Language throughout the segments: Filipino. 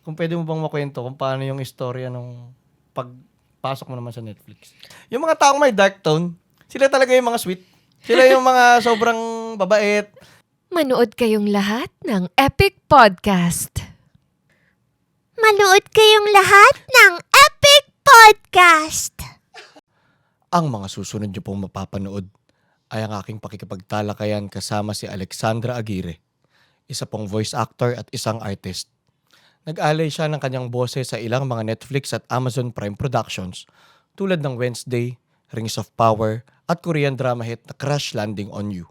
kung pwede mo bang makwento kung paano yung istorya nung pagpasok mo naman sa Netflix. Yung mga taong may dark tone, sila talaga yung mga sweet. Sila yung mga sobrang babait. Manood kayong lahat ng Epic Podcast. Manood kayong lahat ng Epic Podcast. Ang mga susunod niyo pong mapapanood ay ang aking pakikipagtalakayan kasama si Alexandra Aguirre, isa pong voice actor at isang artist. Nag-alay siya ng kanyang boses sa ilang mga Netflix at Amazon Prime productions tulad ng Wednesday, Rings of Power at Korean drama hit na Crash Landing on You.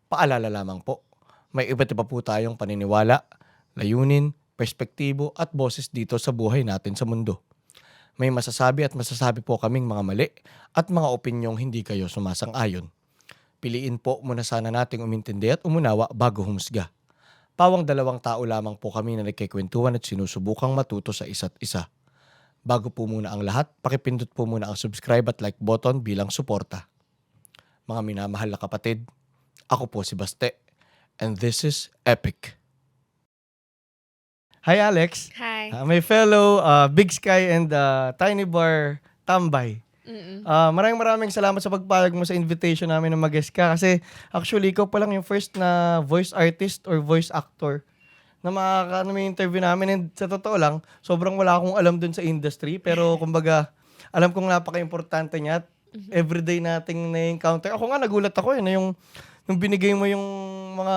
Paalala lamang po, may iba't iba po tayong paniniwala, layunin, perspektibo at boses dito sa buhay natin sa mundo. May masasabi at masasabi po kaming mga mali at mga opinyong hindi kayo sumasang-ayon. Piliin po muna sana nating umintindi at umunawa bago humusga. Pawang 2 tao lamang po kami na nagkikwentuhan at sinusubukang matuto sa isa't isa. Bago po muna ang lahat, pakipindot po muna ang subscribe at like button bilang suporta. Mga minamahal na kapatid, ako po si Baste, and this is Epic. Hi Alex, Hi. my fellow Big Sky and Tiny Bar tambay. Maraming salamat sa pagpayag mo sa invitation namin na mag-guest ka kasi actually ikaw pa lang yung first na voice artist or voice actor na may interview namin, and sa totoo lang, sobrang wala akong alam dun sa industry, pero kumbaga, alam kong napaka-importante niya at everyday nating na-encounter. Ako nga, nagulat ako na yung binigay mo yung mga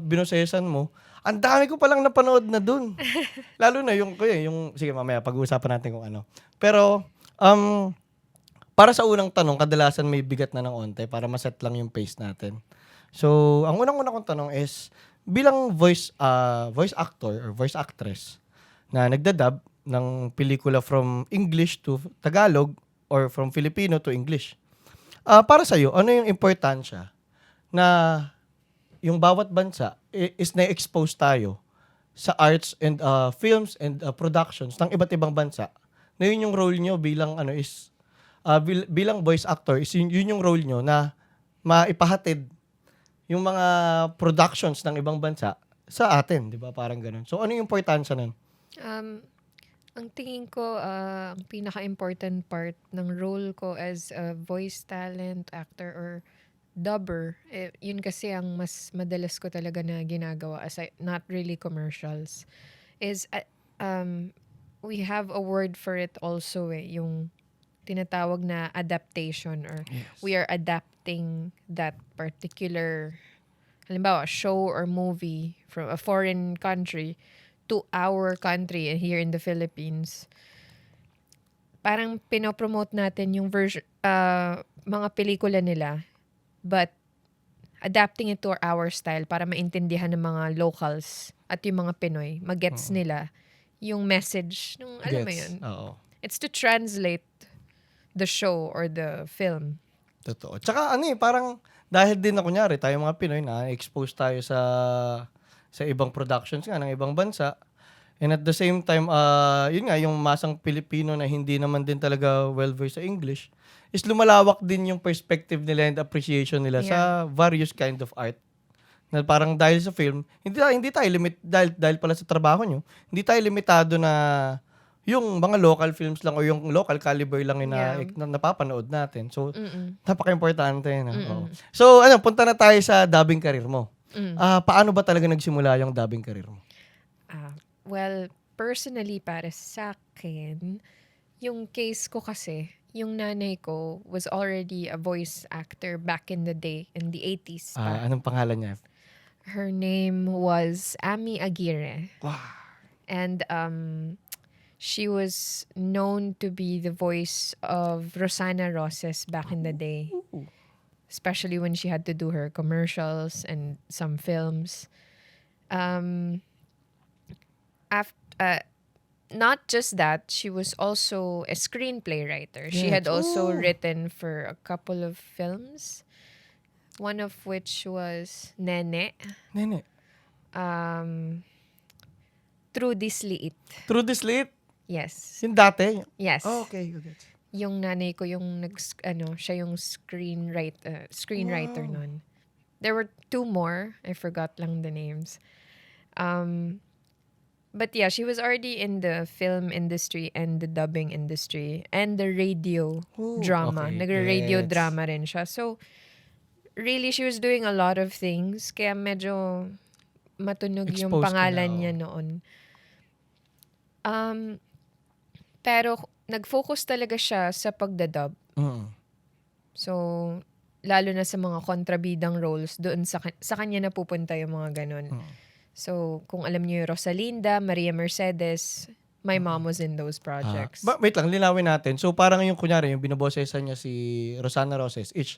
binosesan mo, ang dami ko palang napanood na dun. Lalo na sige mamaya, pag-uusapan natin kung ano. Pero, para sa unang tanong, kadalasan may bigat na ng onte para maset lang yung pace natin. So, ang unang-unang kong tanong is, bilang voice actor or voice actress na nagdadub ng pelikula from English to Tagalog or from Filipino to English, para sa'yo, ano yung importansya na yung bawat bansa is na-expose tayo sa arts and films and productions ng iba't ibang bansa, na yun yung role nyo bilang bilang voice actor, is yun yung role nyo na maipahatid yung mga productions ng ibang bansa sa atin, di ba? Parang ganun. So, ano yung importansya nun? Ang tingin ko, ang pinaka-important part ng role ko as a voice talent, actor, or dubber, yun kasi ang mas madalas ko talaga na ginagawa, not really commercials, is we have a word for it also, yung tinatawag na adaptation, or we are adapting that particular, halimbawa, show or movie from a foreign country to our country here in the Philippines. Parang pinopromote natin yung mga pelikula nila, but adapting it to our style para maintindihan ng mga locals at yung mga Pinoy, magets nila yung message nung, alam mo yun? Oo. It's to translate the show or the film. Totoo. Tsaka parang dahil din na kunyari tayo mga Pinoy na expose tayo sa ibang productions nga ng ibang bansa. And at the same time, yun nga, yung masang Pilipino na hindi naman din talaga well-versed sa English, is lumalawak din yung perspective nila and appreciation nila sa various kind of art. Na parang dahil sa film, hindi tayo dahil pala sa trabaho nyo, hindi tayo limitado na yung mga local films lang o yung local caliber lang yung na napapanood natin. So, napaka-importante. Oo. So, punta na tayo sa dubbing career mo. Paano ba talaga nagsimula yung dubbing career mo? Well, personally, para sa akin, yung case ko kasi, yung nanay ko was already a voice actor back in the day, in the 80s pa. Anong pangalan niya? Her name was Ami Aguirre. Wow. And she was known to be the voice of Rosana Roses back in the day. Especially when she had to do her commercials and some films. Not just that, she was also a screenplay writer. She had also written for a couple of films. One of which was Nene. Through This Liit. Through This Liit? Yes. Yung dati? Yes. Oh, okay. Yung nanay ko yung siya yung screenwriter nun. There were 2 more. I forgot lang the names. But yeah, she was already in the film industry and the dubbing industry and the radio Ooh, drama. okay, Nagre-radio gets. drama rin siya. So, really, she was doing a lot of things. Kaya medyo matunog yung Exposed ka na, pangalan oo. niya noon. Um, pero nag-focus talaga siya sa pagdadub. Mm. So, lalo na sa mga kontrabidang roles, doon sa kanya napupunta yung mga ganun. So, kung alam niyo yung Rosalinda, Maria Mercedes, my mom was in those projects. Wait lang, linawin natin. So parang yung kunyari, yung binobosesan niya si Rosana Roses, is,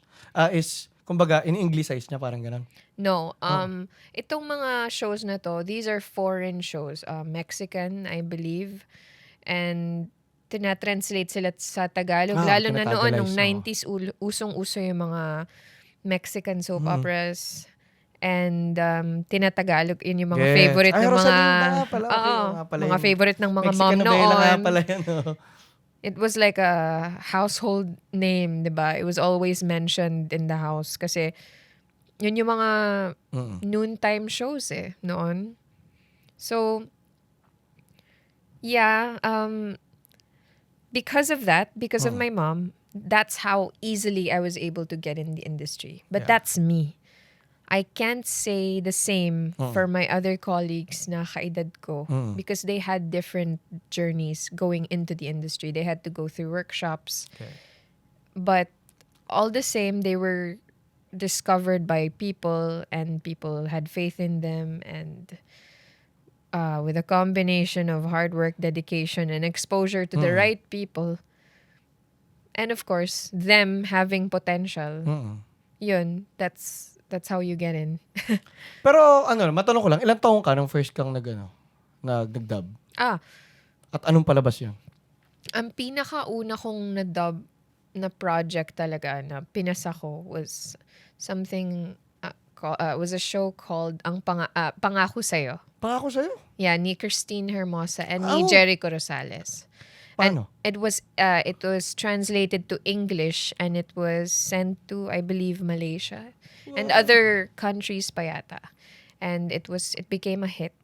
kumbaga, in-English niya, parang ganun. No, itong mga shows na to, these are foreign shows. Mexican, I believe. And tinatranslate sila sa Tagalog. Lalo na noon, nung tinatagalize, 90s, usong-uso yung mga Mexican soap operas. And tinatagalog, yun yung mga Gets. favorite Ay, ng mga... Rosalinda nga pala. Okay, Oo, nga pala mga yun. favorite ng mga mom Mexican novela nga noon. pala yan. Oh. It was like a household name, di ba? It was always mentioned in the house. Kasi yun yung mga noontime shows noon. So, yeah, because of that, because of my mom, that's how easily I was able to get in the industry. But that's me. I can't say the same for my other colleagues na kaedad ko because they had different journeys going into the industry. They had to go through workshops. Okay. But all the same, they were discovered by people and people had faith in them, and with a combination of hard work, dedication, and exposure to the right people, and of course, them having potential, yun, that's how you get in. Pero matanong ko lang, ilang taong ka nung first kang nag-dub? At anong palabas yun? Ang pinakauna kong na-dub na project talaga na pinasa ko was something, was a show called Pangako Sa'yo. Pangako sa'yo? Yeah, ni Christine Hermosa and ni Jericho Rosales. Paano? And it was translated to English and it was sent to, I believe, Malaysia and other countries pa yata. And it became a hit.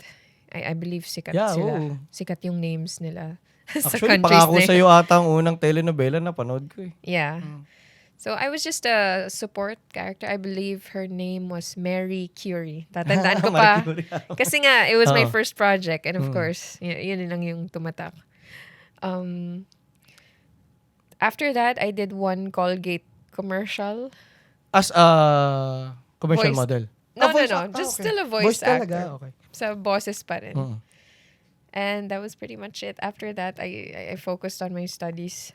I believe sikat sila. Oo. Sikat yung names nila sa Actually, countries Pangako na yun. sa'yo ata ang unang telenovela na panood ko eh. Yeah. So I was just a support character. I believe her name was Mary Curie. Tatandaan ko pa. Kasi nga, it was my first project. And of course, yun lang yung tumatak. After that, I did one Colgate commercial. As a commercial Voice. model? No. Okay. Just still a voice actor. Talaga, okay. Sa boses pa rin. And that was pretty much it. After that, I focused on my studies.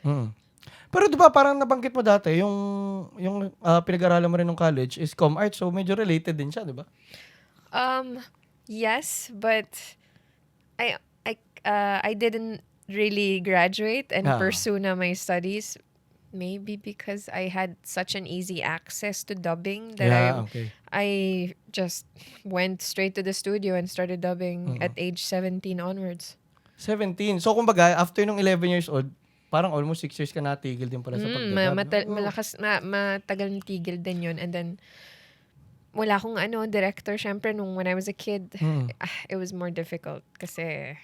Pero di ba parang nabanggit mo dati, yung pinag-aralan mo rin ng college is com art, so medyo related din siya, di ba? Yes, but I didn't really graduate and pursue na my studies. Maybe because I had such an easy access to dubbing that I just went straight to the studio and started dubbing at age 17 onwards. 17. So kumbaga, after nung 11 years old, parang almost 6 years ka natigil din pala sa pagdadub. Matagal na tigil din yun. And then, wala akong director. Syempre, when I was a kid, it was more difficult kasi,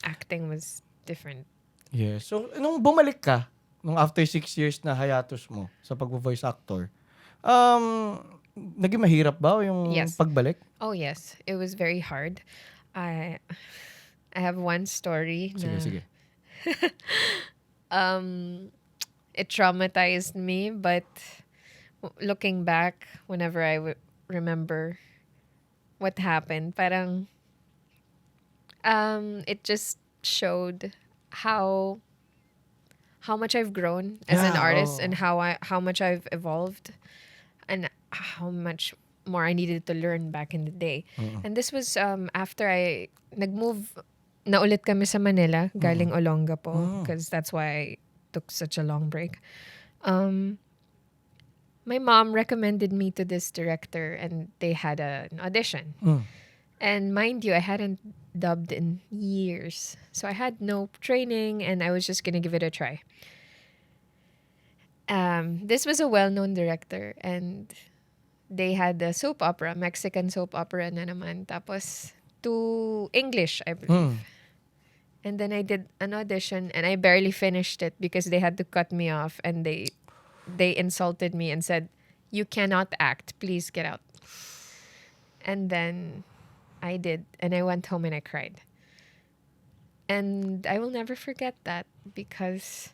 acting was different. Yes. So, nung bumalik ka, nung after 6 years na hiatus mo sa pag-voice actor, naging mahirap ba yung pagbalik? Oh, yes. It was very hard. I have one story. Sige. It traumatized me, but looking back, whenever I remember what happened, parang it just showed how much I've grown as an artist and how much I've evolved and how much more I needed to learn back in the day. And this was after I nag-move na ulit kami sa Manila, galing Olongapo, because that's why I took such a long break. My mom recommended me to this director and they had an audition. And mind you, I hadn't dubbed in years. So I had no training and I was just going to give it a try. This was a well-known director and they had a soap opera, Mexican soap opera na naman. Tapos to English, I believe. Hmm. And then I did an audition and I barely finished it because they had to cut me off and they insulted me and said, "You cannot act. Please get out." And then I did and I went home and I cried. And I will never forget that because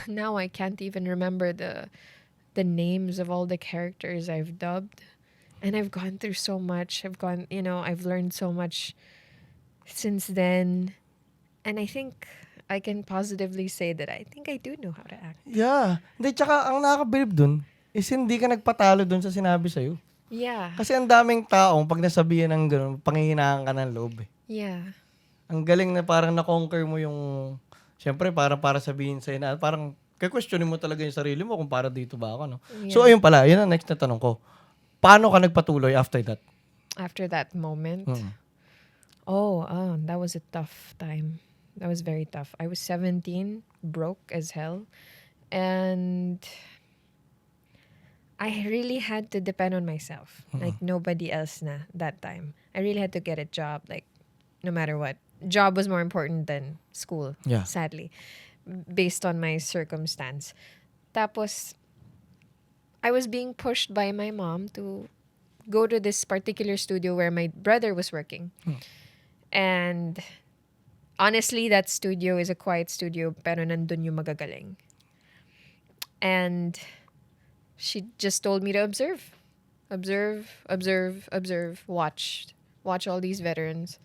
now I can't even remember the names of all the characters I've dubbed. And I've gone through so much. I've learned so much since then. And I think I can positively say that I think I do know how to act. Yeah. Hindi, tsaka ang nakakabilib dun is hindi ka nagpatalo dun sa sinabi sa'yo. Yeah. Kasi ang daming taong pag nasabihan ng gano'n, panghihinaan ka ng loob eh. Yeah. Ang galing na parang na-conquer mo yung, syempre parang para sabihin sa'yo na, parang questionin mo talaga yung sarili mo kung para dito ba ako, no? So Yeah. ayun pala, yun ang next na tanong ko. Paano ka nagpatuloy after that? After that moment. Mm. That was a tough time. That was very tough. I was 17, broke as hell. And I really had to depend on myself. Like nobody else na that time. I really had to get a job, like no matter what. Job was more important than school, Yeah. sadly, based on my circumstance. Tapos, I was being pushed by my mom to go to this particular studio where my brother was working. And honestly, that studio is a quiet studio, pero nandun yung magagaling. And she just told me to observe. Observe, watch all these veterans.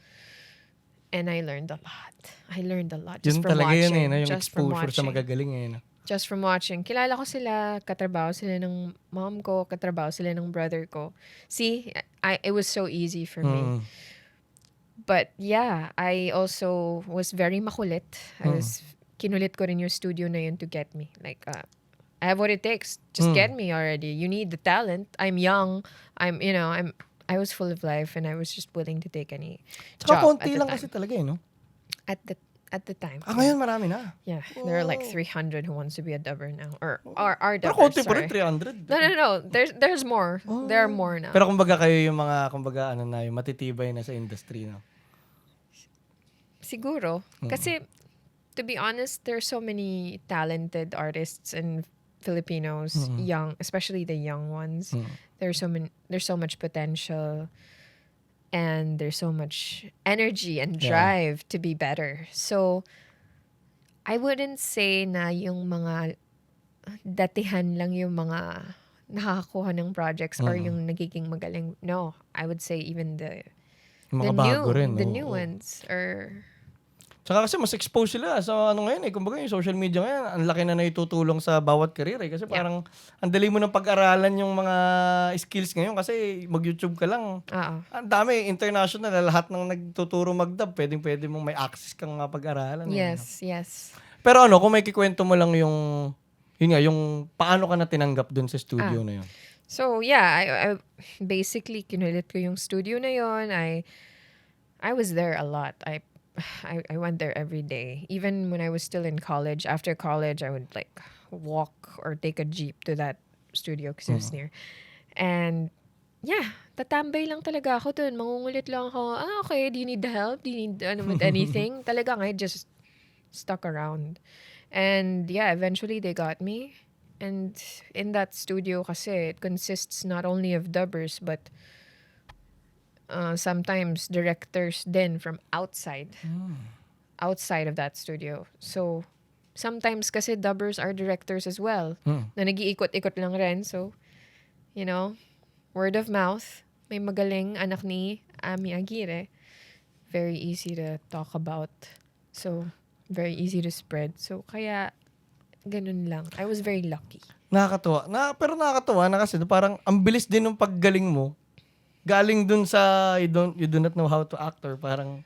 And I learned a lot. Just Yun from talaga watching. yun eh, no? Yung Just from exposure sa watching. magagaling eh. No? Just from watching. Kilala ko sila, katrabaho sila ng mom ko, katrabaho sila ng brother ko. See, it was so easy for me. Mm. But yeah, I also was very makulit. Kinulit ko rin yung studio na yun to get me. Like, I have what it takes. Just get me already. You need the talent. I'm young. I was full of life and I was just willing to take any Tsaka job konti at the lang time. kasi talaga eh, no? At the time. Ah, ngayon marami na. Yeah, there are like 300 who wants to be a dubber now. Or are Pero dubbers, konti pa rin, sorry. 300. No. There's more. There are more now. Pero kumbaga kayo yung mga, yung matitibay na sa industry, no? Siguro. Kasi, to be honest, there's so many talented artists and Filipinos, young, especially the young ones. There's so much potential and there's so much energy and drive to be better. So, I wouldn't say na yung mga datihan lang yung mga nakakakuha ng projects or yung nagiging magaling. No, I would say even the Mga bago rin, the no? new ones are Tsaka kasi mas exposed sila sa ano ngayon eh. Kumbaga yung social media ngayon, ang laki na naitutulong sa bawat career eh. Kasi parang ang dali mo ng pag-aralan yung mga skills ngayon kasi mag-YouTube ka lang. Ang dami, international, lahat ng nagtuturo mag-dub, pwede mong may access kang pag-aralan. yes. Pero ano, kung may kikwento mo lang yung paano ka na tinanggap dun sa studio na yun. So yeah, I basically kinulit ko yung studio na yon. I was there a lot. I went there every day. Even when I was still in college. After college, I would like walk or take a jeep to that studio because it was near. And yeah, tatambay lang talaga ako dun. Mangungulit lang ako. Okay, do you need the help? Do you need with anything? Talagang I just stuck around. And yeah, eventually they got me. And in that studio kasi, it consists not only of dubbers, but sometimes directors then from outside of that studio. So, sometimes kasi dubbers are directors as well. Na nag-iikot-ikot lang rin. So, word of mouth. May magaling anak ni Ami Aguirre. Very easy to talk about. So, very easy to spread. So, kaya, ganun lang. I was very lucky. Nakakatuwa. Pero nakakatuwa na kasi parang ang bilis din ng paggaling mo. Galing dun sa you do not know how to act or parang,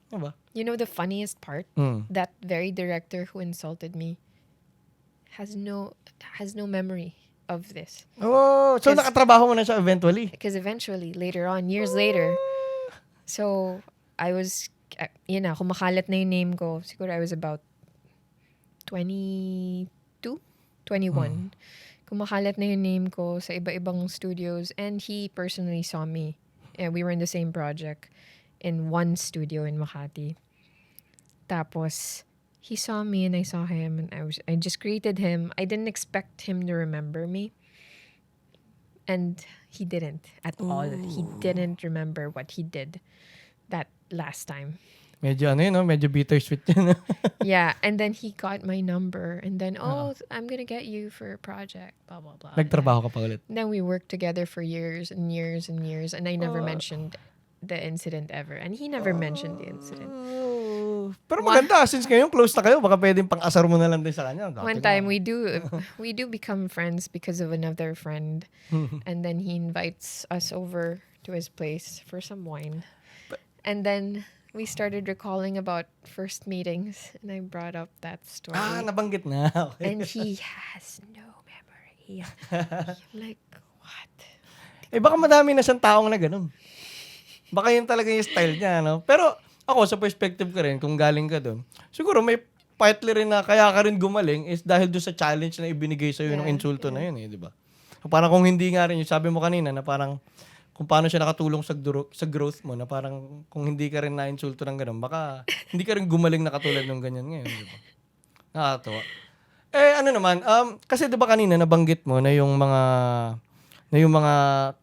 ano ba? You know the funniest part? That very director who insulted me has no memory of this. Oh, so nakatrabaho mo na siya eventually? Because eventually, later on, years later, so I was, kumakalat na yung name ko. Siguro I was about 22, 21. Kumakalat na yung name ko sa iba-ibang studios and he personally saw me We were in the same project in one studio in Makati. Tapos, he saw me and I saw him and I just greeted him. I didn't expect him to remember me. And he didn't at all. He didn't remember what he did that last time. Medyo ano yun, no? Medyo bittersweet yun. Yeah, and then he got my number and then, I'm gonna get you for a project, blah, blah, blah. Nagtrabaho ka pa ulit. And then we worked together for years and years and years and I never mentioned the incident ever. And he never mentioned the incident. Pero maganda, since ngayon close na kayo, baka pwedeng pang-asar mo na lang din sa kanya. One time we do become friends because of another friend. And then he invites us over to his place for some wine. And then we started recalling about first meetings and I brought up that story. Nabanggit na. Okay. And he has no memory. I'm like, what? Baka madami na siyang taong na ganun. Baka yun talaga yung style niya, no? Pero ako, sa perspective ko rin, kung galing ka doon, siguro may partly rin na kaya ka rin gumaling is dahil doon sa challenge na ibinigay sa'yo ng insulto na yun, di ba? Parang kung hindi nga rin, yung sabi mo kanina na parang kung paano siya nakatulong sa growth mo, na parang kung hindi ka rin na-insulto ng ganun, baka hindi ka rin gumaling na katulad ng ganyan ngayon, di ba? Nakakatawa. Ano naman, kasi di ba kanina nabanggit mo na yung mga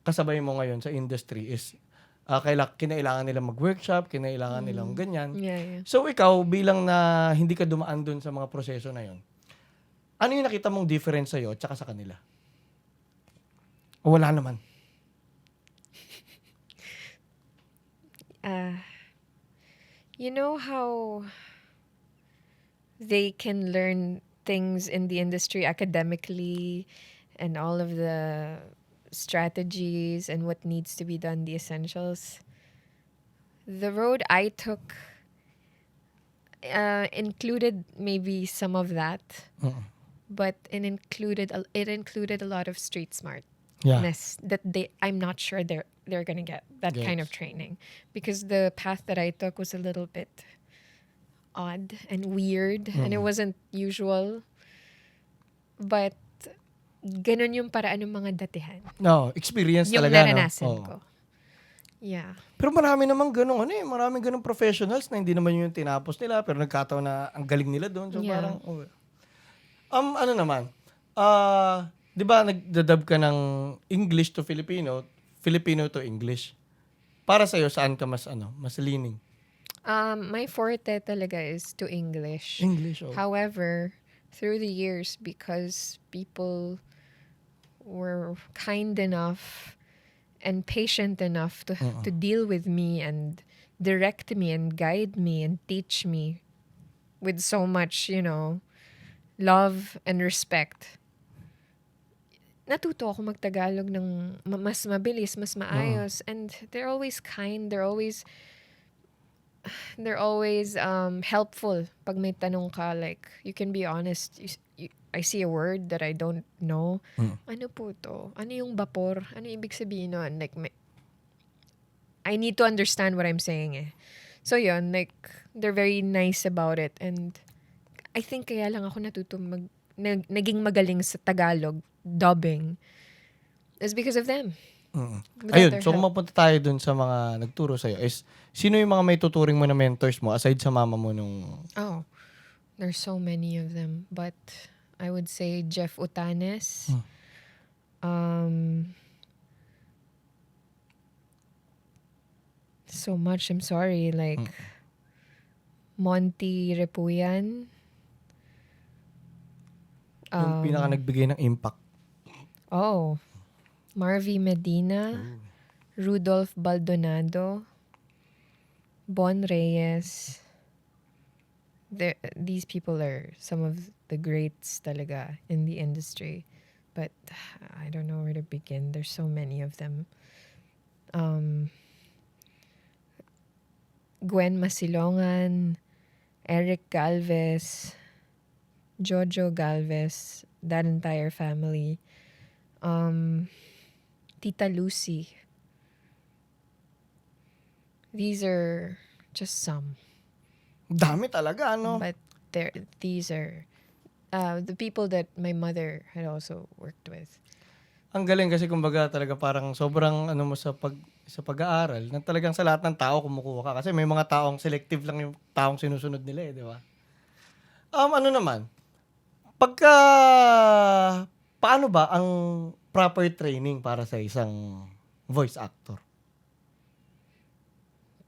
kasabay mo ngayon sa industry is kinailangan nila mag-workshop, kinailangan nilang ganyan. Yeah. So ikaw, bilang na hindi ka dumaan dun sa mga proseso na yon, ano yung nakita mong difference sa'yo at saka sa kanila? O wala naman? You know how they can learn things in the industry academically and all of the strategies and what needs to be done, the essentials. The road I took included maybe some of that, but it included a lot of street smartness that I'm not sure they're gonna get that kind of training, because the path that I took was a little bit odd and weird and it wasn't usual, but ganun yung paraan ng mga datihan. No, experience Yung talaga, naranasan no? ko. Yeah. Pero marami namang ganun, maraming ganung professionals na hindi naman yung tinapos nila, pero nagkataon na ang galing nila doon. So parang, ano naman, di ba nagdadub ka ng English to Filipino, Filipino to English? Para sa'yo, saan ka mas leaning? My forte talaga is to English. English, However, through the years, because people were kind enough and patient enough to deal with me and direct me and guide me and teach me with so much, love and respect, natuto ako magtagalog ng mas mabilis, mas maayos. And they're always kind. They're always helpful. Pag may tanong ka, like, you can be honest. I see a word that I don't know. Ano po to? Ano yung vapor? Ano ibig sabihin nun? Like, I need to understand what I'm saying. So yun, like, they're very nice about it. And I think kaya lang ako naging magaling sa Tagalog dubbing is because of them. Ayun, so kung mapunta tayo dun sa mga nagturo sa'yo, is sino yung mga may tuturing mo na mentors mo aside sa mama mo nung... Oh, there's so many of them. But I would say Jeff Utanes. So much, I'm sorry. Like, Monty Repuyan. Yung pinaka nagbigay ng impact. Oh, Marvy Medina, Rudolph Baldonado, Bon Reyes. These people are some of the greats talaga in the industry. But I don't know where to begin. There's so many of them. Gwen Masilongan, Eric Galvez, Jojo Galvez, that entire family. Tita Lucy. These are just some. Dami talaga, ano? But these are the people that my mother had also worked with. Ang galing kasi kumbaga talaga parang sobrang mo sa sa pag-aaral na talagang sa lahat ng tao kumukuha ka. Kasi may mga taong selective lang yung taong sinusunod nila eh, di ba? Ano naman, pagka, paano ba ang proper training para sa isang voice actor?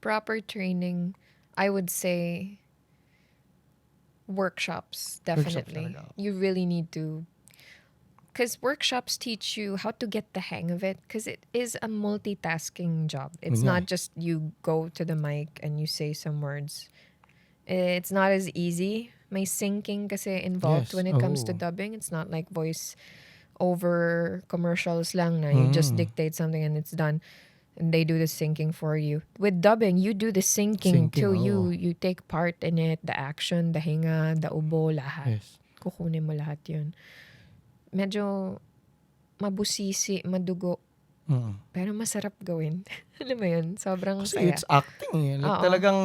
Proper training, I would say workshops, Workshops definitely. talaga. You really need to, because workshops teach you how to get the hang of it, because it is a multitasking job. It's Yun nga not just you go to the mic and you say some words. It's not as easy. May syncing kasi involved Yes, when it comes to oo. dubbing. It's not like voice over commercials lang na you just dictate something and it's done. And they do the syncing for you. With dubbing, you do the syncing Syncing, too. oo. You take part in it, the action, the hinga, the ubo, lahat. Yes. Kukunin mo lahat yun. Medyo mabusisi, madugo, pero masarap gawin. Alam mo yun? Sobrang Kasi saya. it's acting eh. Like, Oo. talagang,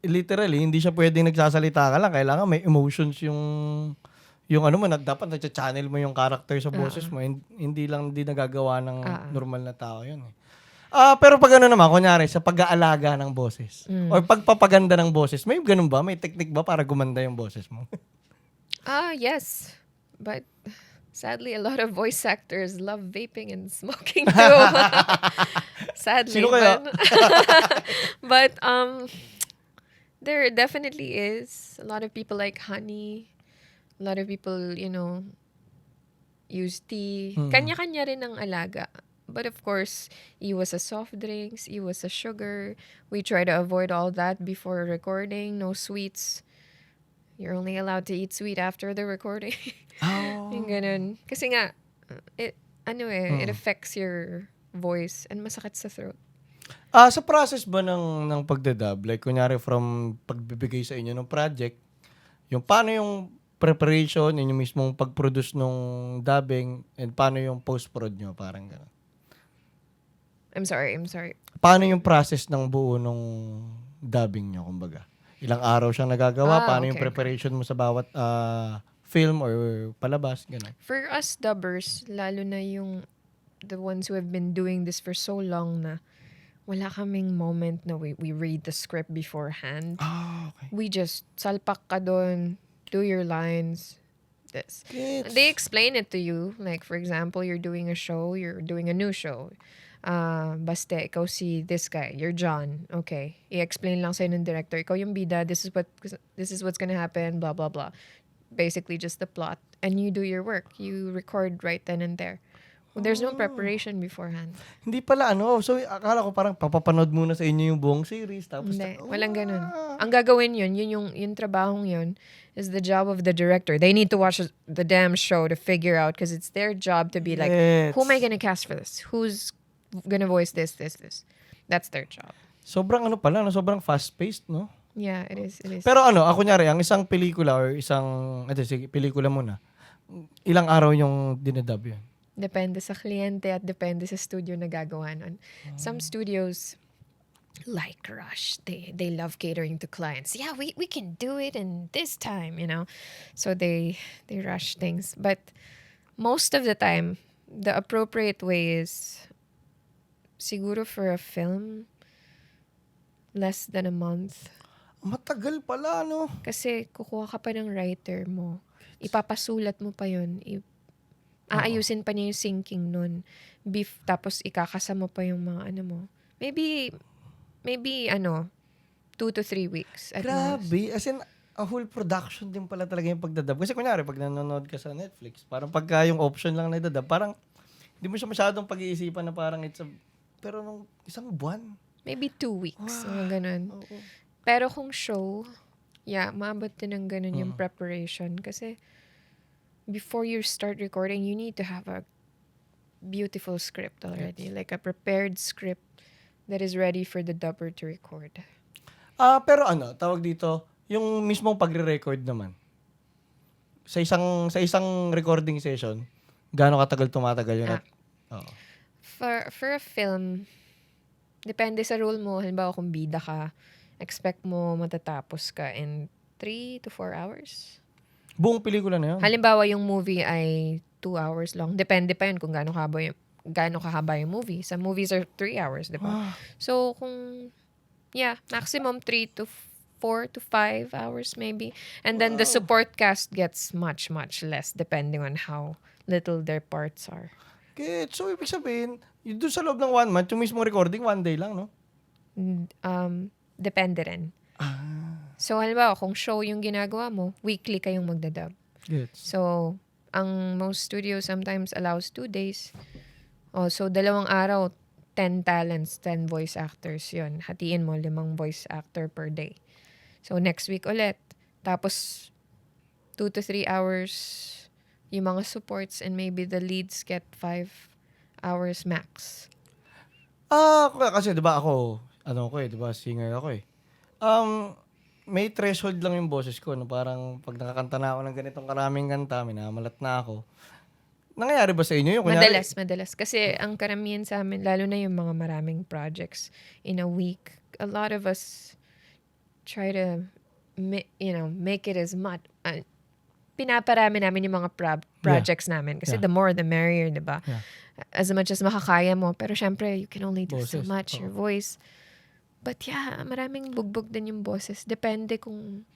literally, hindi siya pwedeng nagsasalita ka lang. Kailangan may emotions yung ano mo, dapat nagcha-channel mo yung character sa boses mo. Hindi lang, hindi nagagawa ng normal na tao yun eh. Pero pag ano naman, kunyari, sa pag-aalaga ng boses, or pagpapaganda ng boses, may ganun ba? May technique ba para gumanda yung boses mo? Yes. But sadly, a lot of voice actors love vaping and smoking too. Sadly. Sino kaya? But there definitely is. A lot of people like honey. A lot of people, use tea. Kanya-kanya rin ang alaga. But of course, iwas sa soft drinks, iwas sa sugar. We try to avoid all that before recording. No sweets. You're only allowed to eat sweet after the recording. Yung ganun. Kasi nga, it affects your voice and masakit sa throat. Sa process ba ng pagdadub, like kunyari from pagbibigay sa inyo ng project, yung paano yung preparation, yung mismong pag-produce nung dubbing, and paano yung post-prod nyo, parang gano'n. I'm sorry. Paano yung process ng buo nung dubbing nyo, kumbaga? Ilang araw siyang nagagawa? Paano yung Okay. preparation mo sa bawat film or palabas? Gano'n. For us dubbers, lalo na yung the ones who have been doing this for so long na, wala kaming moment na we read the script beforehand. Okay. We just salpak ka doon, do your lines. This. Gets. They explain it to you. Like, for example, you're doing a show, you're doing a new show. Baste, ikaw si this guy, you're John. Okay. I-explain lang sa'yo ng director, ikaw yung bida, this is what's gonna happen, blah, blah, blah. Basically, just the plot. And you do your work. You record right then and there. There's no preparation beforehand. Hindi pala so akala ko parang papapanood muna sa inyo yung buong series, tapos Hindi, walang ganun. Ang gagawin yun yung trabahong yun is the job of the director. They need to watch the damn show to figure out, because it's their job to be like, who am I gonna cast for this? Who's gonna voice this? That's their job. Sobrang pala, sobrang fast-paced, no? Yeah, it is. Pero kunyari, ang isang pelikula or sige, pelikula muna, ilang araw yung dinadub yun? Depende sa kliyente at depende sa studio na gagawa nun. Some studios, like Rush, they love catering to clients. Yeah, we can do it in this time, So they rush things. But most of the time, the appropriate way is, siguro for a film, less than a month. Matagal pala, no? Kasi kukuha ka pa ng writer mo. Ipapasulat mo pa yun. Aayusin pa niya yung syncing nun. Tapos ikakasama pa yung mga mo. Maybe 2 to 3 weeks at most. Grabe. As in, a whole production din pala talaga yung pagdadub. Kasi kunyari, pag nanonood ka sa Netflix, parang pagka yung option lang na idadub, parang hindi mo siya masyadong pag-iisipan na parang pero nung isang buwan. Maybe 2 weeks. Mga ganun. Oo. Pero kung show, maabot din ng ganun yung preparation. Kasi before you start recording, you need to have a beautiful script already. Yes. Like a prepared script that is ready for the dubber to record. Pero tawag dito, yung mismong pagre-record naman. Sa isang recording session, gaano katagal tumatagal yun? Oo. For a film, depende sa role mo. Halimbawa kung bida ka, expect mo matatapos ka in 3 to 4 hours. Buong pelikula na yun? Halimbawa yung movie ay 2 hours long. Depende pa yun kung gaano gaano kahaba yung movie. Some movies are 3 hours, di ba? So, maximum 3 to 4 to 5 hours maybe. And then the support cast gets much, much less depending on how little their parts are. So, ibig sabihin, yung doon sa loob ng 1 month, yung mismo recording, 1 day lang, no? Depende rin. So, halimbawa, kung show yung ginagawa mo, weekly kayong magdadub. Gets. So, ang most studios sometimes allows 2 days. So 2 araw, 10 talents, 10 voice actors yun. Hatiin mo, 5 voice actor per day. So, next week ulit. Tapos, 2 to 3 hours yung mga supports and maybe the leads get 5 hours max. Kasi 'di ba ako, 'di ba, singer ako eh. May threshold lang yung boses ko, no, parang pag nakakanta na ako ng ganitong karaming kanta, minamalat na ako. Nangyayari ba sa inyo yun? Kunyari, Madalas. Kasi ang karamihan sa amin, lalo na yung mga maraming projects in a week, a lot of us try to, make it as much. Pinaparami namin yung mga projects namin. Kasi Yeah. the more, the merrier, di ba? Yeah. As much as makakaya mo. Pero syempre, you can only do so Boses, much, oo. your voice. But yeah, maraming bugbog din yung boses. Depende kung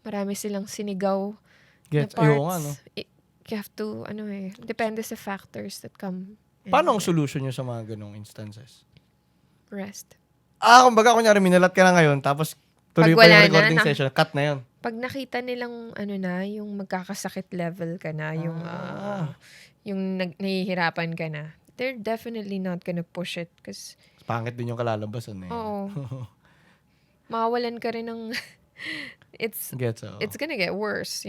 marami silang sinigaw gets. na parts. Ayoko nga, no? You have to, depende sa factors that come. Paano ang solution nyo sa mga ganong instances? Rest. Kumbaga, kunyari, minalat ka na ngayon, tapos tuloy Pag pa wala yung na, recording session, cut na yun. Pag nakita nilang, yung magkakasakit level ka na, yung nahihirapan ka na, they're definitely not gonna push it. Kasi, Pangit din yung kalalabasan eh. oo. Mawawalan ka rin ng, it's Gets, oo. gonna get worse,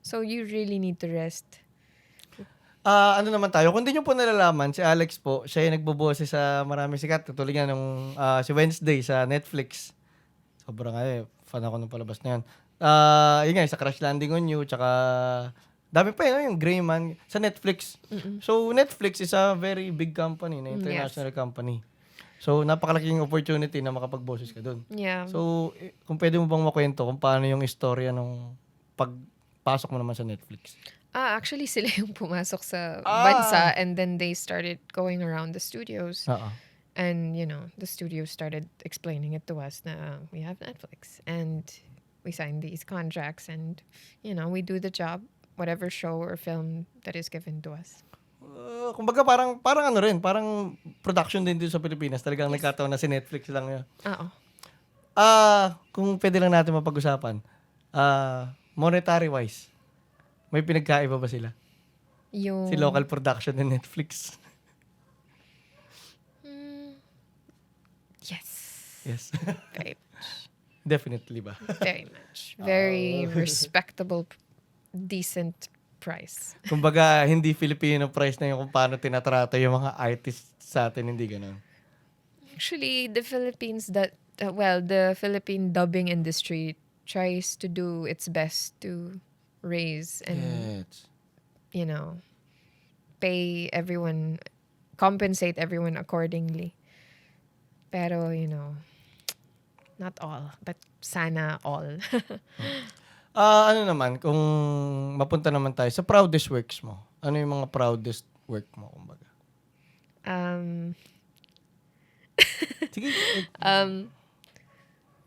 So, you really need to rest. Ano naman tayo? Kung di nyo po nalalaman, si Alex po, siya yung nagbobose sa maraming sikat. Tulad nga nung si Wednesday sa Netflix. Sobrang fan ako nung palabas na yan. Yun nga, sa Crash Landing on You, tsaka dami pa yun, yung Gray Man sa Netflix. So, Netflix is a very big company, na international company. So, napakalaking opportunity na makapagboses ka dun. Yeah. So, kung pwede mo bang makwento kung paano yung istorya nung pagpasok mo naman sa Netflix? Actually, sila yung pumasok sa bansa and then they started going around the studios. And, the studios started explaining it to us na we have Netflix and we signed these contracts and, we do the job, whatever show or film that is given to us. Kumbaga parang parang production din dito sa Pilipinas. Talagang nagkataon na si Netflix lang yun. Oo. Kung pwede lang natin mapag-usapan, monetary-wise, may pinagkaiba ba sila? Yung... Si local production ng Netflix? Yes. Yes. Very much. Definitely ba? Very much. Very respectable, decent price. Kumbaga, hindi Filipino price na yung kung paano tinatrato yung mga artists sa atin, hindi ganun. Actually, the Philippine dubbing industry tries to do its best to raise and, pay everyone, compensate everyone accordingly. Pero, not all, but sana all. Ano naman, kung mapunta naman tayo sa proudest works mo, ano yung mga proudest work mo, kumbaga? Sige.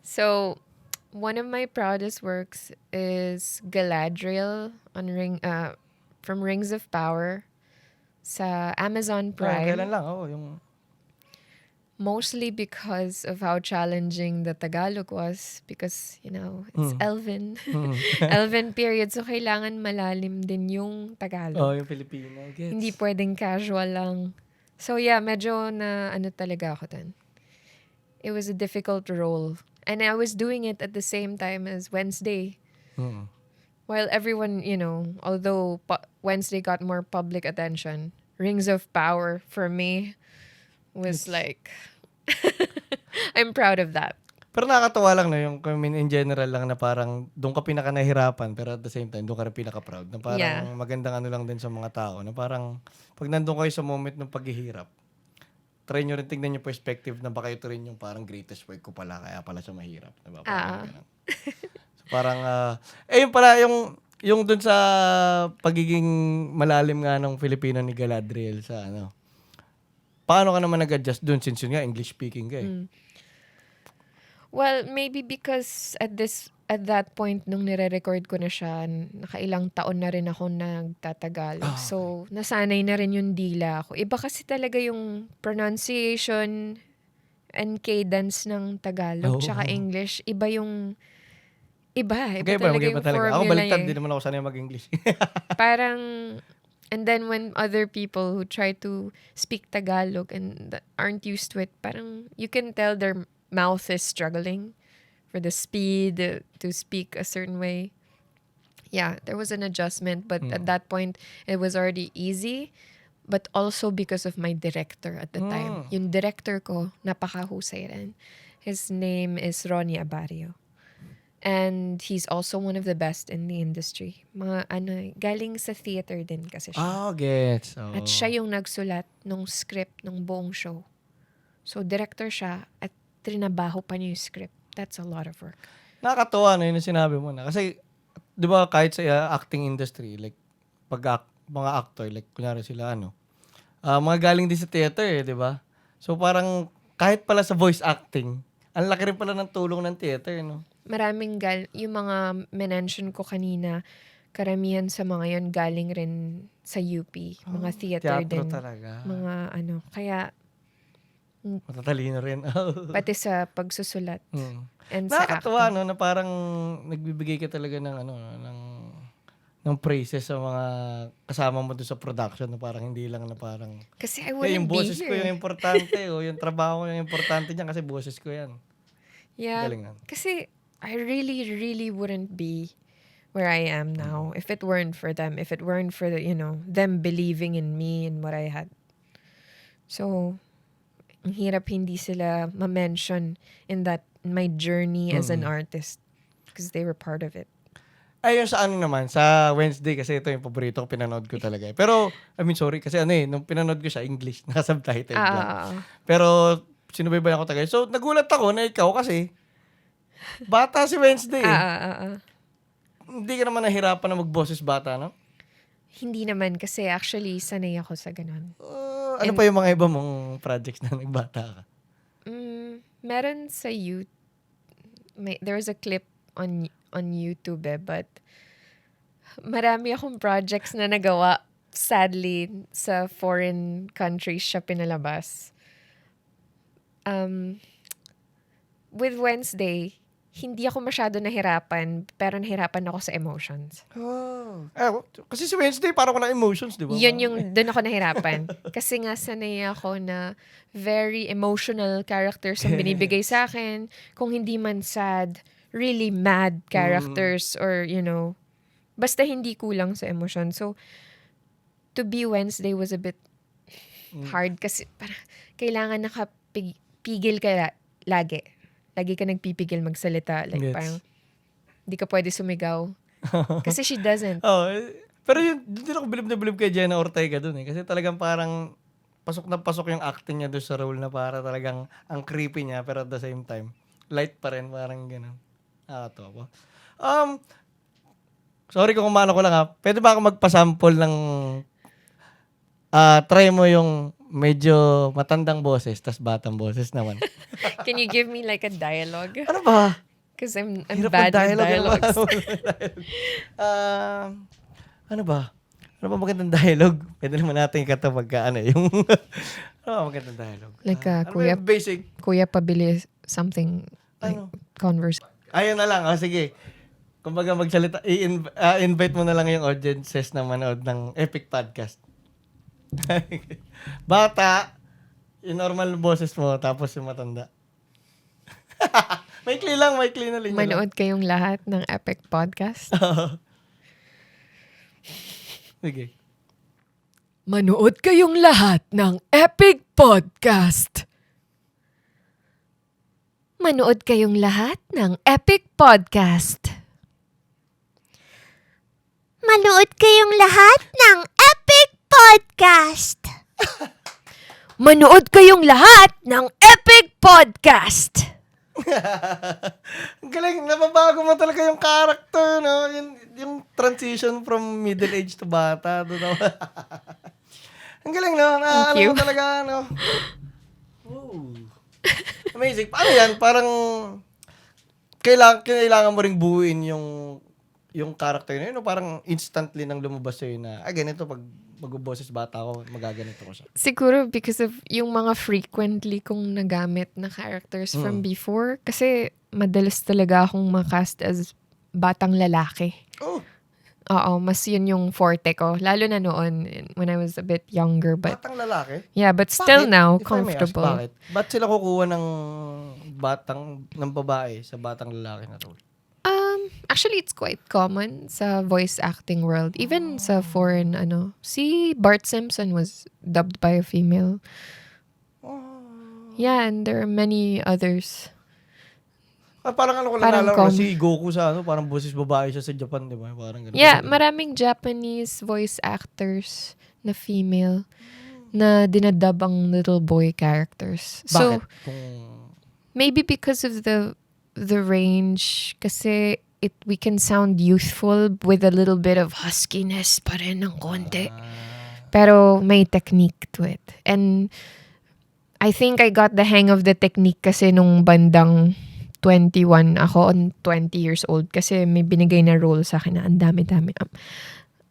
So, one of my proudest works is Galadriel on from Rings of Power sa Amazon Prime. Kailan lang, yung... Mostly because of how challenging the Tagalog was because, it's Elven. Elven period. So, kailangan malalim din yung Tagalog. yung Filipino. Gets. Hindi pwedeng casual lang. So, yeah, medyo na talaga ako dun. It was a difficult role. And I was doing it at the same time as Wednesday. While everyone, although Wednesday got more public attention, Rings of Power for me was like... I'm proud of that. Pero nakakatawa lang yung in general lang na parang doon ka pinaka nahirapan pero at the same time doon ka rin pinaka proud na parang magandang lang din sa mga tao na parang pag nandun kayo sa moment ng paghihirap, try nyo rin tignan yung perspective na baka ito rin yung parang greatest work ko pala kaya pala siya mahirap, diba? Parang so parang yun pala yung doon sa pagiging malalim nga ng Filipino ni Galadriel sa paano ka naman nag-adjust dun since yun nga, English speaking ka eh? Well, maybe because at that point nung nire-record ko na siya, nakailang taon na rin ako nagtatagalog. So, nasanay na rin yung dila ko. Iba kasi talaga yung pronunciation and cadence ng Tagalog tsaka English. Iba talaga Mag-iba yung talaga. Ako formula baliktad, eh. di naman ako sanay mag-English. Parang, and then when other people who try to speak Tagalog and aren't used to it, parang you can tell their mouth is struggling for the speed to speak a certain way. Yeah, there was an adjustment, but at that point, it was already easy. But also because of my director at the time. Yung director ko, napakahusay rin. His name is Ronnie Abario. And he's also one of the best in the industry. Galing sa theater din kasi siya. Gets. At siya yung nagsulat nung script ng buong show. So, director siya at trinabaho pa niya yung script. That's a lot of work. Nakakatuwa na yun yung sinabi mo na. Kasi, di ba, kahit sa acting industry, like, mga actor, like, kunyari sila, mga galing din sa theater, di ba? So, parang, kahit pala sa voice acting, ang laki rin pala ng tulong ng theater, no? Maraming yung mga mention ko kanina, karamihan sa mga yon galing rin sa UP. Mga theater Teatro din. talaga. Kaya, Matatalino rin. pati sa pagsusulat. And sa Nakakatuwa, acting. no, na parang nagbibigay ka talaga ng ng praises sa mga kasama mo doon sa production na parang hindi lang na parang Kasi I yung wouldn't be boses ko here. yung importante yung trabaho ko yung importante niyan kasi boses ko yan. Yeah. Galingan. Kasi I really, really wouldn't be where I am now if it weren't for them. If it weren't for them believing in me and what I had. So, ang hirap hindi sila ma-mention in my journey as an artist because they were part of it. Ayun sa naman, sa Wednesday kasi ito yung paborito ko, pinanood ko talaga eh. Pero, sorry, kasi nung pinanood ko siya, English, naka-subtitle lang. Pero, sinubaybay ako Tagalog. So, nagulat ako na ikaw kasi, bata si Wednesday eh. Hindi ka naman nahirapan na magboses bata, no? Hindi naman kasi actually sanay ako sa ganun. Ano pa yung mga iba mong projects na nagbata ka? Meron sa there was a clip on YouTube but marami akong projects na nagawa. Sadly, sa foreign countries siya pinalabas. With Wednesday, hindi ako masyado nahirapan, pero nahirapan ako sa emotions. Kasi si Wednesday, parang ko na emotions, di ba? Doon ako nahirapan. Kasi nga sanay ako na very emotional characters ang binibigay sa akin. Kung hindi man sad, really mad characters or, basta hindi kulang sa emotion. So, to be Wednesday was a bit hard kasi parang kailangan nakapigil ka lagi. Lagi ka nagpipigil magsalita. Like, parang, hindi ka pwede sumigaw. Kasi she doesn't. Pero din ako bilib na bilib kay Jenna Ortega dun eh. Kasi talagang parang pasok na pasok yung acting niya doon sa role na para talagang ang creepy niya pero at the same time, light pa rin. Parang gano'n. Ito po. Sorry kung kumano ko lang ha. Pwede ba ako magpasample ng try mo yung medyo matandang boses tas batang boses naman. Can you give me like a dialogue? Ano ba? Because I'm Hirap bad with mag-dialogue, dialogues. Ano ba? Ano ba magandang dialogue? Pwede naman natin ikata pagka yung ano ba magandang dialogue? Like Ano ba yung basic? Kuya pabili something like converse. Ayun na lang. Sige. Kumbaga magsalita. Invite mo na lang yung audiences na manood ng Epic Podcast. Bata, yung normal boses mo, tapos yung matanda. Maikli na linya lang. Manood kayong lahat ng Epic Podcast. Sige. Manood kayong lahat ng Epic Podcast. Manood kayong lahat ng Epic Podcast. Manood kayong lahat ng Epic Podcast. Manood kayong lahat ng Epic Podcast. Ang galing, nababago mo talaga yung character, no? Yung transition from middle age to bata. Ang galing, no? Thank you. Talaga, no? Ooh. Amazing. Paano yan? Parang, kailangan mo ring buuin yung character na yun, no? Parang instantly nang lumabas sa'yo na, ganito, pag mag-boses bata ako, magaganito ko siya. Siguro because of yung mga frequently kong nagamit na characters from before. Kasi madalas talaga akong makast as batang lalaki. Oh, Oo, mas yun yung forte ko. Lalo na noon, when I was a bit younger. But batang lalaki? yeah, but still Bakit? now, If I may ask, comfortable. bakit? Ba't sila kukuha ng babae sa batang lalaki na role? Actually, it's quite common sa voice acting world. Even sa foreign, si Bart Simpson was dubbed by a female. Yeah, and there are many others. Parang ko lang Parang nalaro na si Goku sa parang boses babae siya sa Japan, di ba? Parang ganun. Yeah, maraming Japanese voice actors na female na dinadub ang little boy characters. Bakit? So, maybe because of the range, kasi we can sound youthful with a little bit of huskiness pa rin ng konti. Pero may technique to it. And I think I got the hang of the technique kasi nung bandang 21 ako, on 20 years old. Kasi may binigay na role sa akin na ang dami-dami.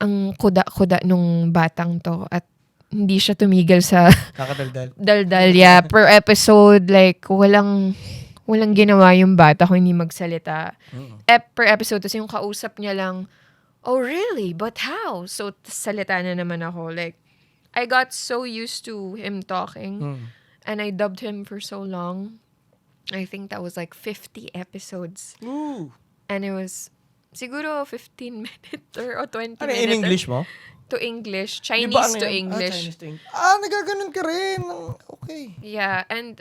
Ang kuda-kuda nung batang to. At hindi siya tumigil sa Kakadaldal. daldal. Yeah, per episode, like, walang ginawa yung bata kung hindi magsalita. Per episode, tapos yung kausap niya lang, oh really? But how? So, salita na naman ako. Like, I got so used to him talking. And I dubbed him for so long. I think that was like 50 episodes. Ooh. And it was, siguro 15 minutes or 20 Ano, minutes. in English mo? To English. Chinese Iba, ano to yan? English. Chinese to English. Nagaganon ka rin. Okay. Yeah, and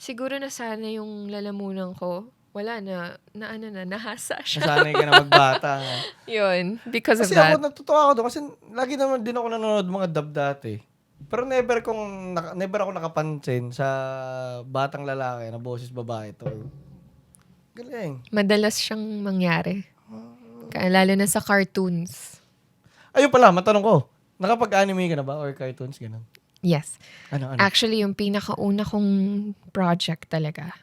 siguro nasanay yung lalamunan ko. Wala na, nahasa siya. Nasanay ka na magbata. Yun, because Kasi of that. ako, natutuwa ako doon. Kasi lagi naman din ako nanonood mga dub dati. Pero never ako nakapansin sa batang lalaki na boses babae to. Galing. Madalas siyang mangyari. Kaya lalo na sa cartoons. Ayun pala, matanong ko. Nakapag-anime ka na ba? Or cartoons, ganun? Yes. Ano? Actually, yung pinakauna kong project talaga,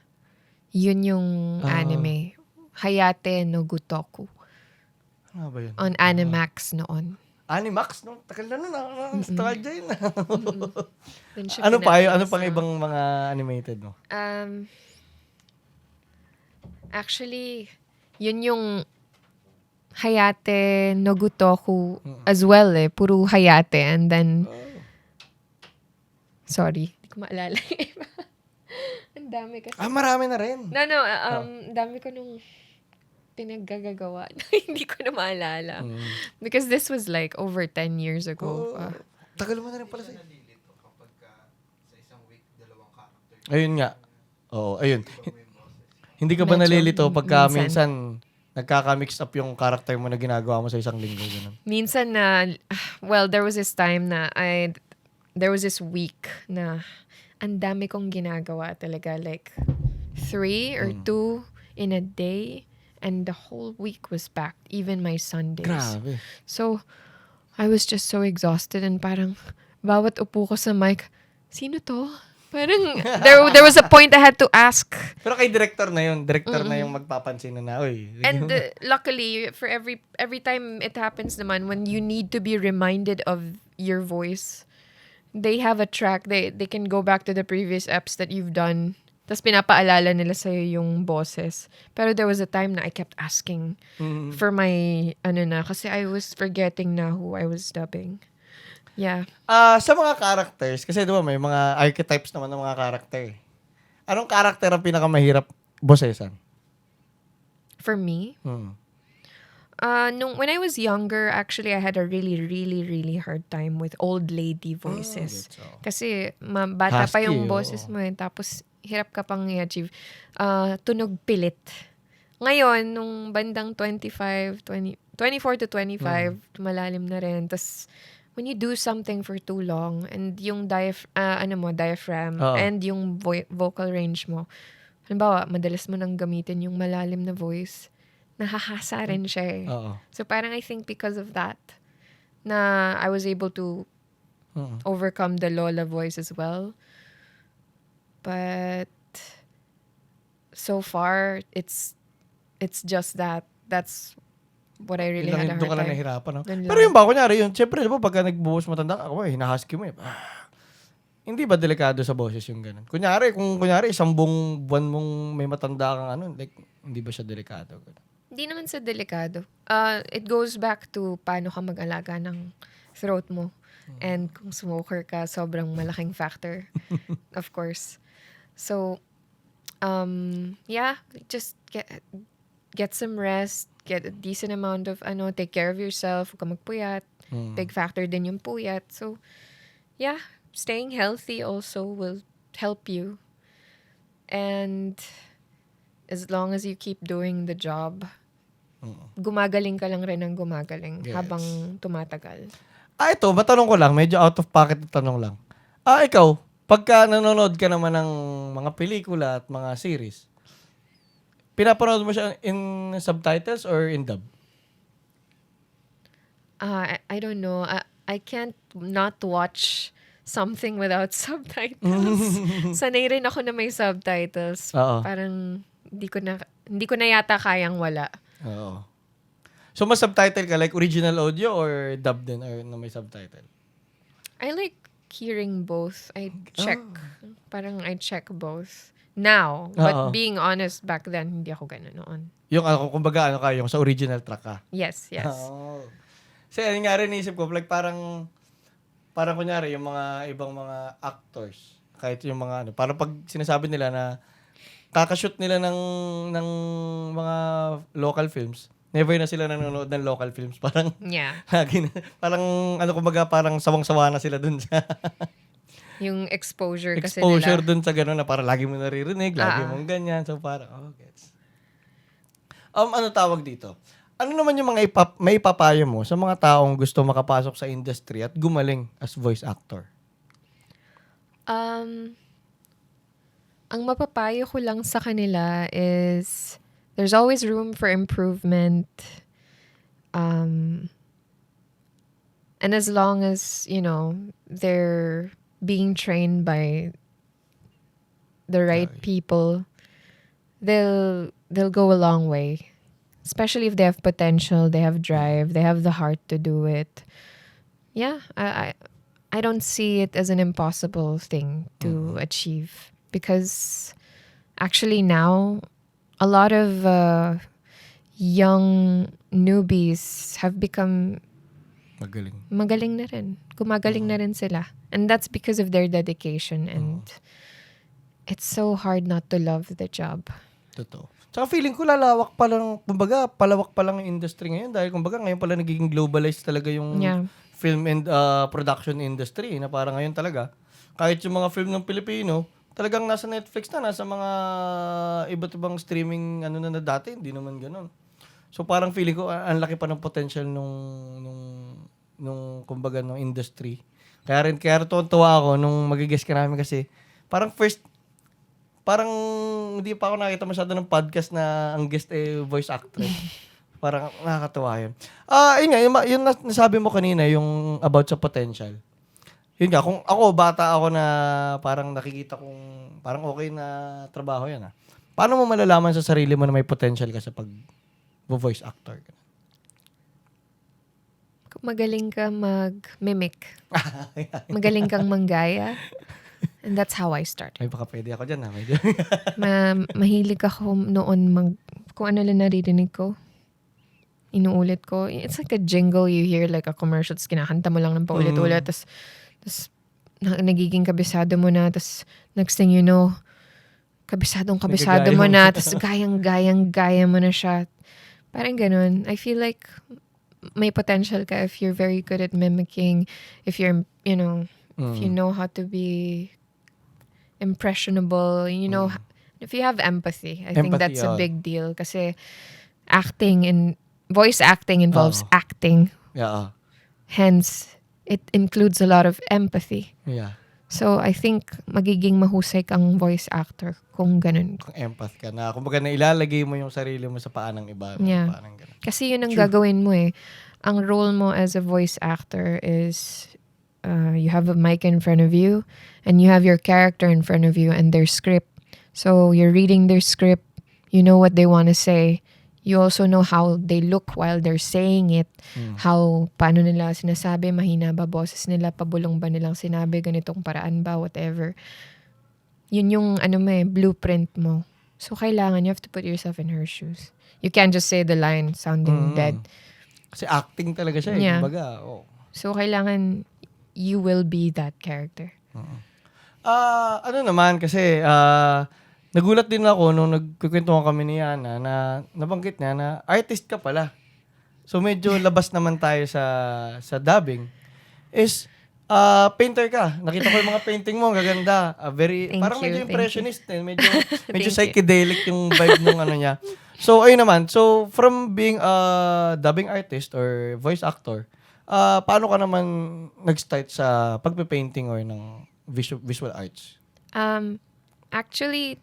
yun yung anime. Hayate no Gotoku. Ano ba yun? On Animax noon. Animax, no? Tagal na nun. Nostalgia yun. Dun siya Ano pinapasa. pang ibang mga animated mo? Actually, yun yung Hayate no Gotoku as well eh. Puro Hayate. And then, sorry, hindi ko maalala yung iba. Ang dami kasi. Marami na rin. No, dami ko nung pinaggagawa na hindi ko na maalala. Because this was like over 10 years ago. Tagal mo na rin pala sa'yo. Ayun nga. Oo, ayun. Hindi ka ba Medyo nalilito pagka minsan. minsan nagkaka-mix up yung character mo na ginagawa mo sa isang linggo? Ganun. Minsan na, well, there was this time na there was this week na ang dami kong ginagawa talaga. Like 3 or 2 in a day. And the whole week was packed. Even my Sundays. Grabe. So, I was just so exhausted and parang bawat upo ko sa mic, sino to? Parang there was a point I had to ask. Pero kay director na yun. Director na yung magpapansin na uy. And luckily, for every time it happens naman, when you need to be reminded of your voice, they have a track. They can go back to the previous eps that you've done. Tapos pinapaalala nila sa'yo yung boses. Pero there was a time na I kept asking for my, kasi I was forgetting na who I was dubbing. Yeah. Sa mga characters, kasi diba may mga archetypes naman ng mga character. Anong character ang pinakamahirap bosesan? For me? When I was younger, actually, I had a really, really, really hard time with old lady voices. Kasi bata pa Husky, yung boses mo tapos hirap ka pang i-achieve. Tunog pilit. Ngayon, nung bandang 24 to 25, tumalalim na rin. Tapos, when you do something for too long, and yung diaphragm, and yung vocal range mo, halimbawa, madalas mo nang gamitin yung malalim na voice, nahahasa rin siya eh. So, parang I think because of that, na I was able to overcome the Lola voice as well. But so far, it's just that. That's what I really had a Doon ka hard lang time. nahirapan, no? Dun Pero lang. yung ba, kunyari, yun, siyempre, di ba, pagka nagbuhos matanda ka, hinahusky mo eh. Hindi ba delikado sa boses yung ganun? Kunyari, isang buong buwan mong may matanda kang like, hindi ba siya delikado? Hindi naman sa delikado. It goes back to paano ka mag-alaga ng throat mo. And kung smoker ka, sobrang malaking factor. Of course. So, yeah, just get some rest, get a decent amount of, take care of yourself, huwag ka magpuyat. Big factor din yung puyat. So, yeah, staying healthy also will help you. And as long as you keep doing the job, gumagaling ka lang rin ng gumagaling Yes. habang tumatagal. Ito, matanong ko lang, medyo out of pocket na tanong lang. Ikaw, pagka nanonood ka naman ng mga pelikula at mga series, pinapanood mo siya in subtitles or in dub? I don't know. I can't not watch something without subtitles. Sanay rin ako na may subtitles. Oo. Parang hindi ko na yata kayang wala. Oo. So, mas subtitle ka, like original audio or dub din, or na may subtitle? I like hearing both. I check. Parang I check both. Now. But Oo. being honest, back then, hindi ako ganun noon. Yung, kumbaga, yung sa original track ka? Yes. Oh. Kasi, ano nga rin naisip ko, like parang kunyari, yung mga ibang mga actors, kahit yung mga, parang pag sinasabi nila na kakashoot nila ng mga local films, never na sila nanonood ng local films. Parang, Yeah. lagi na, kumbaga, parang sawang-sawa na sila dun sa Yung exposure kasi exposure nila. dun sa gano'n na parang lagi mo naririnig, lagi mong ganyan. So, parang, gets. Ano tawag dito? Ano naman yung mga may ipapayo mo sa mga taong gusto makapasok sa industry at gumaling as voice actor? Ang mapapayo ko lang sa kanila is there's always room for improvement. And as long as, they're being trained by the right people, they'll go a long way. Especially if they have potential, they have drive, they have the heart to do it. Yeah, I don't see it as an impossible thing to achieve. Because actually now, a lot of young newbies have become magaling na rin. Gumagaling na rin sila. And that's because of their dedication. And it's so hard not to love the job. Totoo. Tsaka feeling ko palawak pa lang yung industry ngayon dahil kumbaga ngayon pala nagiging globalized talaga yung film and production industry na parang ngayon talaga kahit yung mga film ng Pilipino talagang nasa Netflix na, nasa mga iba't ibang streaming na dati, hindi naman ganoon. So parang feeling ko ang laki pa ng potential nung kumbaga nung industry. Kaya rin tuwa ako nung magigess ka namin kasi parang hindi pa ako nakita masyado ng podcast na ang guest voice actress. Parang nakakatuwa yun. Yun nga, yung nasabi mo kanina, yung about sa potential. Yun nga, kung ako, bata ako na parang nakikita kong parang okay na trabaho yan. Paano mo malalaman sa sarili mo na may potential ka sa pag-voice actor? Magaling ka mag-mimic. Magaling kang manggaya. And that's how I started. Ay, baka pwede ako dyan. Mahilig ako noon kung ano lang naririnig ko. Inuulit ko. It's like a jingle you hear, like a commercial. Tapos kinakanta mo lang ng paulit-ulit. Tapos nagiging kabisado mo na. Tapos next thing you know, kabisado mo na. Tapos gaya mo na siya. Parang ganun. I feel like may potential ka if you're very good at mimicking. If you're, if you know how to be impressionable, if you have empathy, I think that's a big deal. Kasi voice acting involves acting. Yeah. Hence, it includes a lot of empathy. Yeah. So, I think magiging mahusay kang voice actor kung ganun. Kung empath ka na. Kumbaga na ilalagay mo yung sarili mo sa paa ng iba. Yeah. Parang ganun. Kasi yun ang gagawin mo eh. Ang role mo as a voice actor is you have a mic in front of you, and you have your character in front of you and their script. So you're reading their script, you know what they want to say. You also know how they look while they're saying it. How, paano nila sinasabi, mahina ba boses nila, pabulong ba nilang sinabi, ganitong paraan ba, whatever. Yun yung blueprint mo. So kailangan, you have to put yourself in her shoes. You can't just say the line sounding dead. Kasi acting talaga siya. Yeah. Kumbaga, So kailangan, you will be that character. Ano naman kasi nagulat din ako nung nagkukwentuhan kami ni Yana na nabanggit niya na artist ka pala. So medyo labas naman tayo sa dubbing. Is painter ka. Nakita ko yung mga painting mo, ang gaganda. Parang medyo impressionist din. Medyo Thank you. psychedelic yung vibe nung ano niya. So ayun naman. So from being a dubbing artist or voice actor, paano ka naman nag-start sa pagpe-painting or ng visual arts? Actually,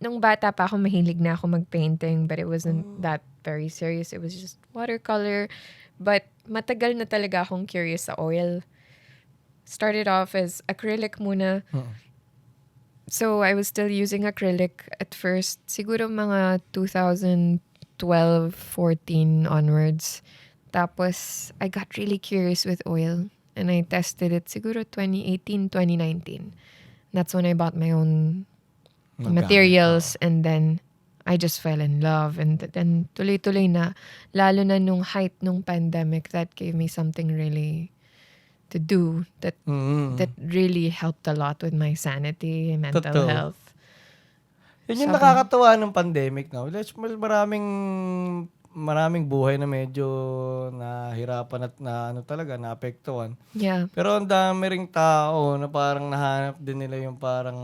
nung bata pa ako, mahilig na ako mag-painting, but it wasn't that very serious. It was just watercolor. But matagal na talaga akong curious sa oil. Started off as acrylic muna. So I was still using acrylic at first. Siguro mga 2012, 14 onwards. Tapos I got really curious with oil. And I tested it siguro 2018, 2019. That's when I bought my own materials, and then I just fell in love, and then tuloy-tuloy na, lalo na nung height nung pandemic, that gave me something really to do that really helped a lot with my sanity, mental Totoo. health. Yun yung Sabi- nakakatawa ng pandemic, no? Maraming buhay na medyo nahirapan at talaga, naapektuhan. Yeah. Pero ang dami ring tao na parang nahanap din nila yung parang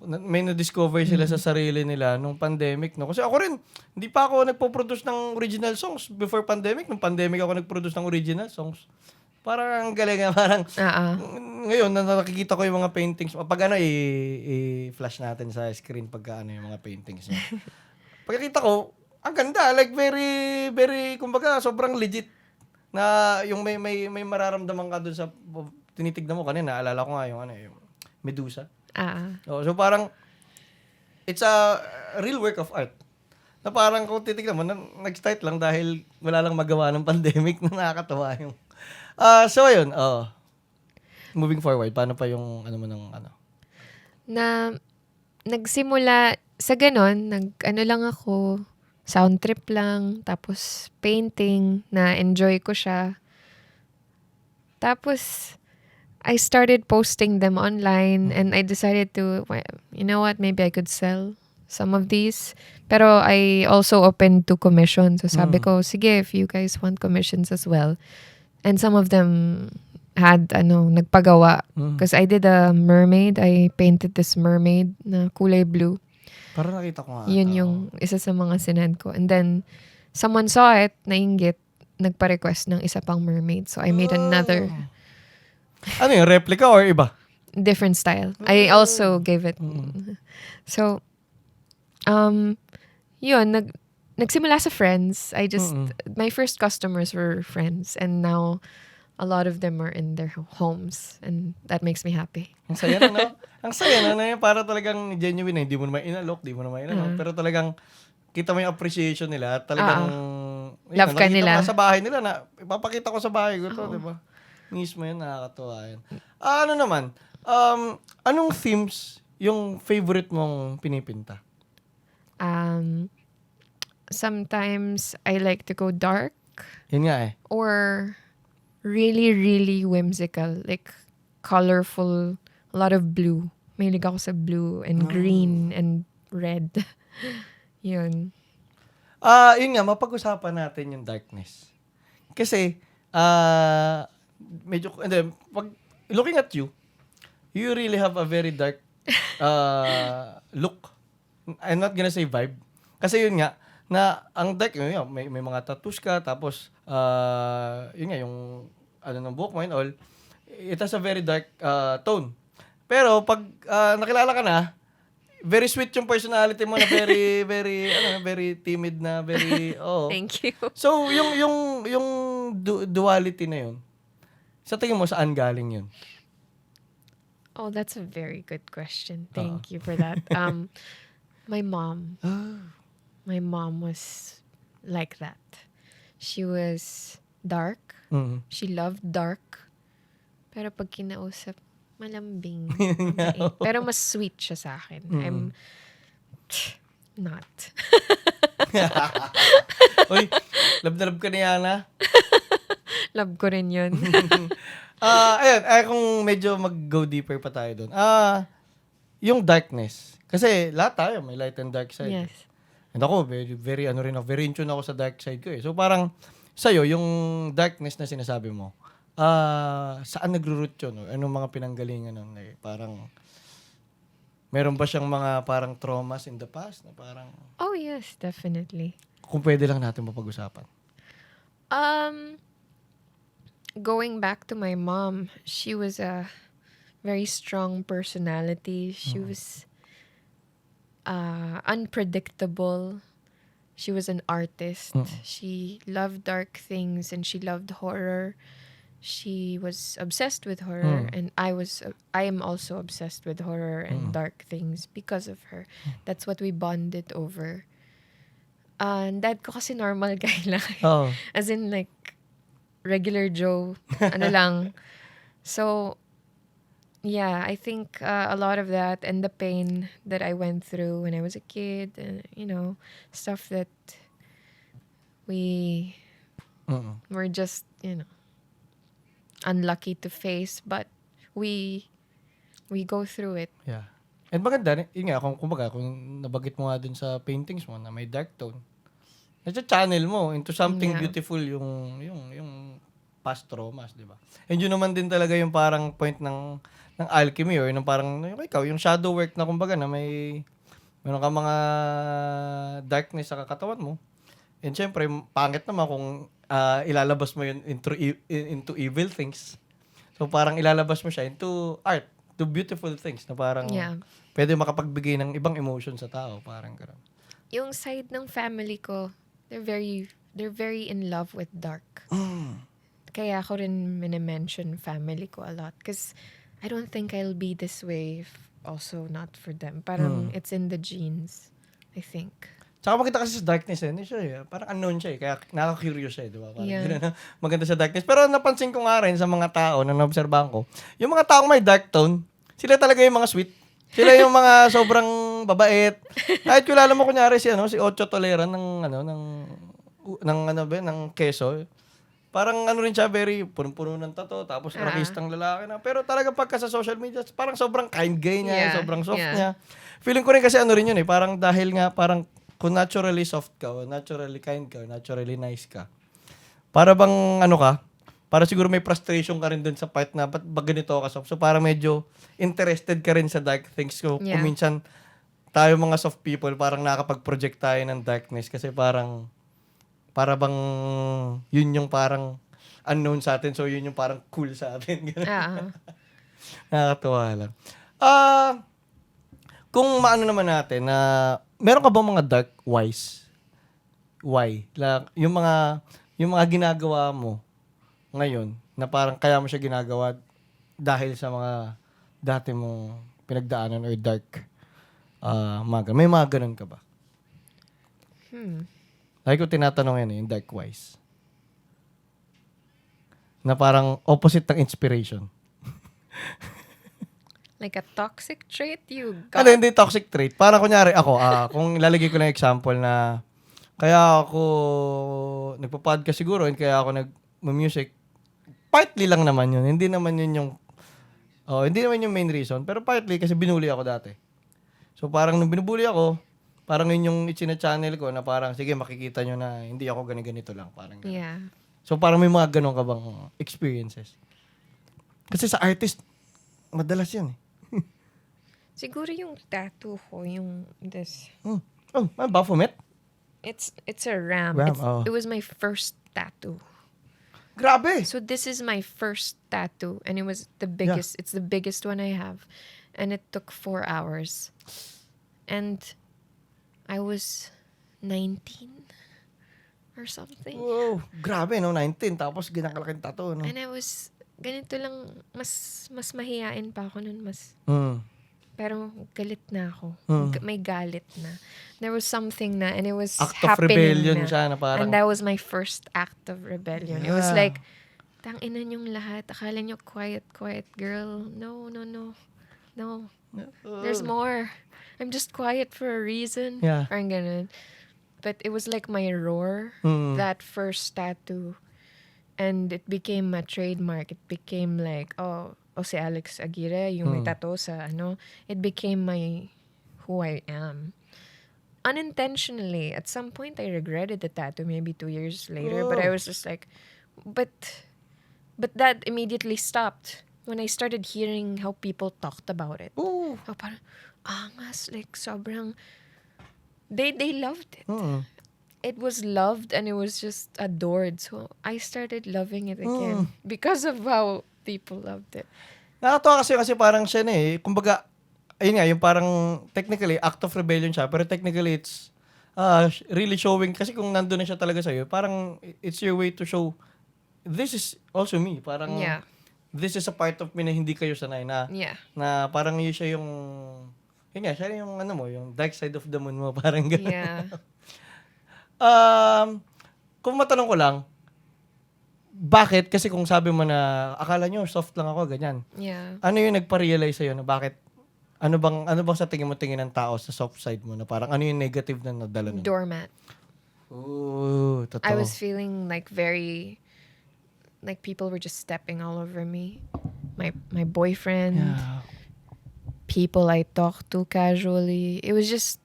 may na-discover sila sa sarili nila nung pandemic, no? Kasi ako rin, hindi pa ako nagpo-produce ng original songs before pandemic. Nung pandemic ako nag-produce ng original songs. Parang ang galing nga, parang ngayon na nakikita ko yung mga paintings. Pag i-flash natin sa screen pagka yung mga paintings. No? Pagkakita ko, ang ganda, like very, very, kumbaga, sobrang legit na yung may mararamdaman ka dun sa, tinitignan mo kanina, naalala ko nga yung Medusa. So parang, it's a real work of art. Na parang kung titignan mo, nag-start lang dahil wala lang magawa ng pandemic na nakakatawa yung. So ayun, moving forward, paano pa yung Na nagsimula sa ganon, lang ako, sound trip lang, tapos painting, na enjoy ko siya. Tapos, I started posting them online, and I decided to, you know what, maybe I could sell some of these. Pero I also opened to commission. So sabi ko, sige, if you guys want commissions as well. And some of them had, nagpagawa. Because I did a mermaid. I painted this mermaid na kulay blue. Parang nakita ko nga. Yun yung isa sa mga sinend ko. And then, someone saw it, nainggit, nagpa-request ng isa pang mermaid. So I made another Ano yung replica or iba? different style. I also gave it. So, yun, nagsimula sa friends. My first customers were friends. And now, a lot of them are in their homes. And that makes me happy. Ang saya na, no? Ang saya na yun. Para talagang genuine na. Hindi mo naman inalok, pero talagang kita mo yung appreciation nila. Talagang, Love ka nila. Nakita mo sa bahay nila na, ipapakita ko sa bahay ko to, di ba? Mismo yun, nakakatuwa yun. Ano naman, anong themes yung favorite mong pinipinta? Sometimes I like to go dark. Yun nga eh. Or really, really whimsical. Like, colorful. A lot of blue. Mahilig ako sa blue and green and red. Yun. Yun nga, mapag-usapan natin yung darkness. Kasi, medyo, and then, looking at you, you really have a very dark look. I'm not gonna say vibe. Kasi yun nga, na ang dark, yun, may mga tattoos ka, tapos, yun nga, yung, ng buhok mo and all, it has a very dark tone. Pero, pag nakilala ka na, very sweet yung personality mo na very, very, very timid na, very, Thank you. So, yung duality na yun, Sa tingin mo, saan galing yun? Oh, that's a very good question. Thank you for that. My mom. My mom was like that. She was dark. Mm. She loved dark. Pero pag kinausap, malambing. mabait. Pero mas sweet siya sa akin. I'm not. Uy, love na love ka ni Yana. Love ko rin yun. Ayun, kung medyo mag-go deeper pa tayo doon. Yung darkness. Kasi lahat tayo may light and dark side. Yes. And ako, very in tune ako sa dark side ko eh. So parang, sa'yo, yung darkness na sinasabi mo, saan nagro-root yun? Or anong mga pinanggalingan nun? Eh, parang, meron ba siyang mga parang traumas in the past? Na parang, Oh, yes, definitely. kung pwede lang natin mapag-usapan. Going back to my mom, she was a very strong personality. She was unpredictable. She was an artist. She loved dark things and she loved horror. She was obsessed with horror and I am also obsessed with horror and dark things because of her. That's what we bonded over. And dad ko kasi normal guy lang. Oo. As in like regular Joe, ano lang. So, yeah, I think a lot of that and the pain that I went through when I was a kid, stuff that we were just, unlucky to face, but we go through it. Yeah. And maganda, yun nga, kung nabagit mo nga dun sa paintings mo na may dark tone, channel mo into something beautiful yung past traumas, di ba? And yun naman din talaga yung parang point ng alchemy or ng parang ikaw, yung shadow work na kumbaga na meron ka mga darkness sa katawan mo. And syempre, pangit naman kung ilalabas mo yun into evil things. So parang ilalabas mo siya into art, to beautiful things na parang pwede makapagbigay ng ibang emotion sa tao, parang gano'n. Yung side ng family ko, they're very in love with dark. Kaya ako rin minimension family ko a lot. Because I don't think I'll be this way if also not for them. Parang it's in the genes, I think. Tsaka makita kasi sa darkness parang unknown siya kaya nakaka-curious siya di ba? Parang ganun, maganda sa darkness. Pero napansin ko nga rin sa mga tao na naobserbahan ko, yung mga taong may dark tone, sila talaga yung mga sweet. Sila yung mga sobrang babait. Kahit kilala mo kunyari si Ocho Toleran ng Quezon. Parang rin siya, very punong-puno ng tato, tapos artistang lalaki na. Pero talaga pagka sa social media, parang sobrang kind guy niya, sobrang soft niya. Feeling ko rin kasi rin yun parang dahil nga parang kung naturally soft ka, o naturally kind ka, o naturally nice ka, para bang para siguro may frustration ka rin dun sa part na ba't ba ganito ka soft? So parang medyo interested ka rin sa dark things. So kung minsan tayo mga soft people, parang nakakapag-project tayo ng darkness kasi para bang yun yung parang unknown sa atin. So yun yung parang cool sa atin. Nakakatuwa lang. Kung maano naman natin na meron ka bang mga dark whys? Why? Yung mga ginagawa mo ngayon na parang kaya mo siya ginagawa dahil sa mga dati mong pinagdaanan or dark may mga ganun ka ba? Like ko tinatanong yan yung dark whys. Na parang opposite ng inspiration. Like a toxic trait you got? Hindi toxic trait. Parang kunyari ako, kung ilalagay ko ng example na kaya ako nagpa-podcast siguro and kaya ako nag-music, partly lang naman yun. Hindi naman yun yung main reason. Pero partly kasi binuli ako dati. So parang nung binubuli ako, parang yun yung ichina-channel ko na parang, sige, makikita nyo na hindi ako ganito lang. Parang ganun. Yeah. So parang may mga ganun ka bang experiences? Kasi sa artist, madalas yan eh. Siguro yung tattoo ko, yung this. Baphomet? It's a ram. It was my first tattoo. Grabe! So this is my first tattoo and it was the biggest. It's the biggest one I have. And it took 4 hours. And I was 19 or something. Wow, grabe 19 tapos ginakalaking tattoo, no? And I was ganito lang, mas mahiyain pa ako nun, pero galit na ako. May galit na. There was something na, and it was Act of happening rebellion na. siya na parang, And that was my first act of rebellion. It was Yeah. like, tanginan yung lahat. Akala nyo quiet girl. No. There's more. I'm just quiet for a reason. Yeah. Parang ganun. But it was like my roar, that first tattoo. And it became a trademark. It became like, si Alex Aguirre, yung may tattoo sa it became who I am. Unintentionally, at some point, I regretted the tattoo maybe 2 years later. But I was just like, but that immediately stopped when I started hearing how people talked about it. ooh. Parang, angas, like, sobrang, they loved it. It was loved and it was just adored. So, I started loving it again because of how people loved it. Nakakatawa kasi parang siya na kumbaga, ayun nga, yung parang technically act of rebellion siya, pero technically it's really showing, kasi kung nandun na siya talaga sa'yo, parang it's your way to show, this is also me. Parang, Yeah. this is a part of me na hindi kayo sanay na, Yeah. na parang yun siya yung, yun nga, siya yung yung dark side of the moon mo, parang gano'n. Yeah. Kung matanong ko lang, bakit? Kasi kung sabi mo na akala nyo soft lang ako, ganyan. Yeah. Ano yung nagpa-realize sa'yo na bakit? Ano bang sa tingin ng tao sa soft side mo na parang ano yung negative na nadala nun? Doormat. Ooh, totoo. I was feeling like like people were just stepping all over me. My boyfriend, Yeah. people I talked to casually. It was just,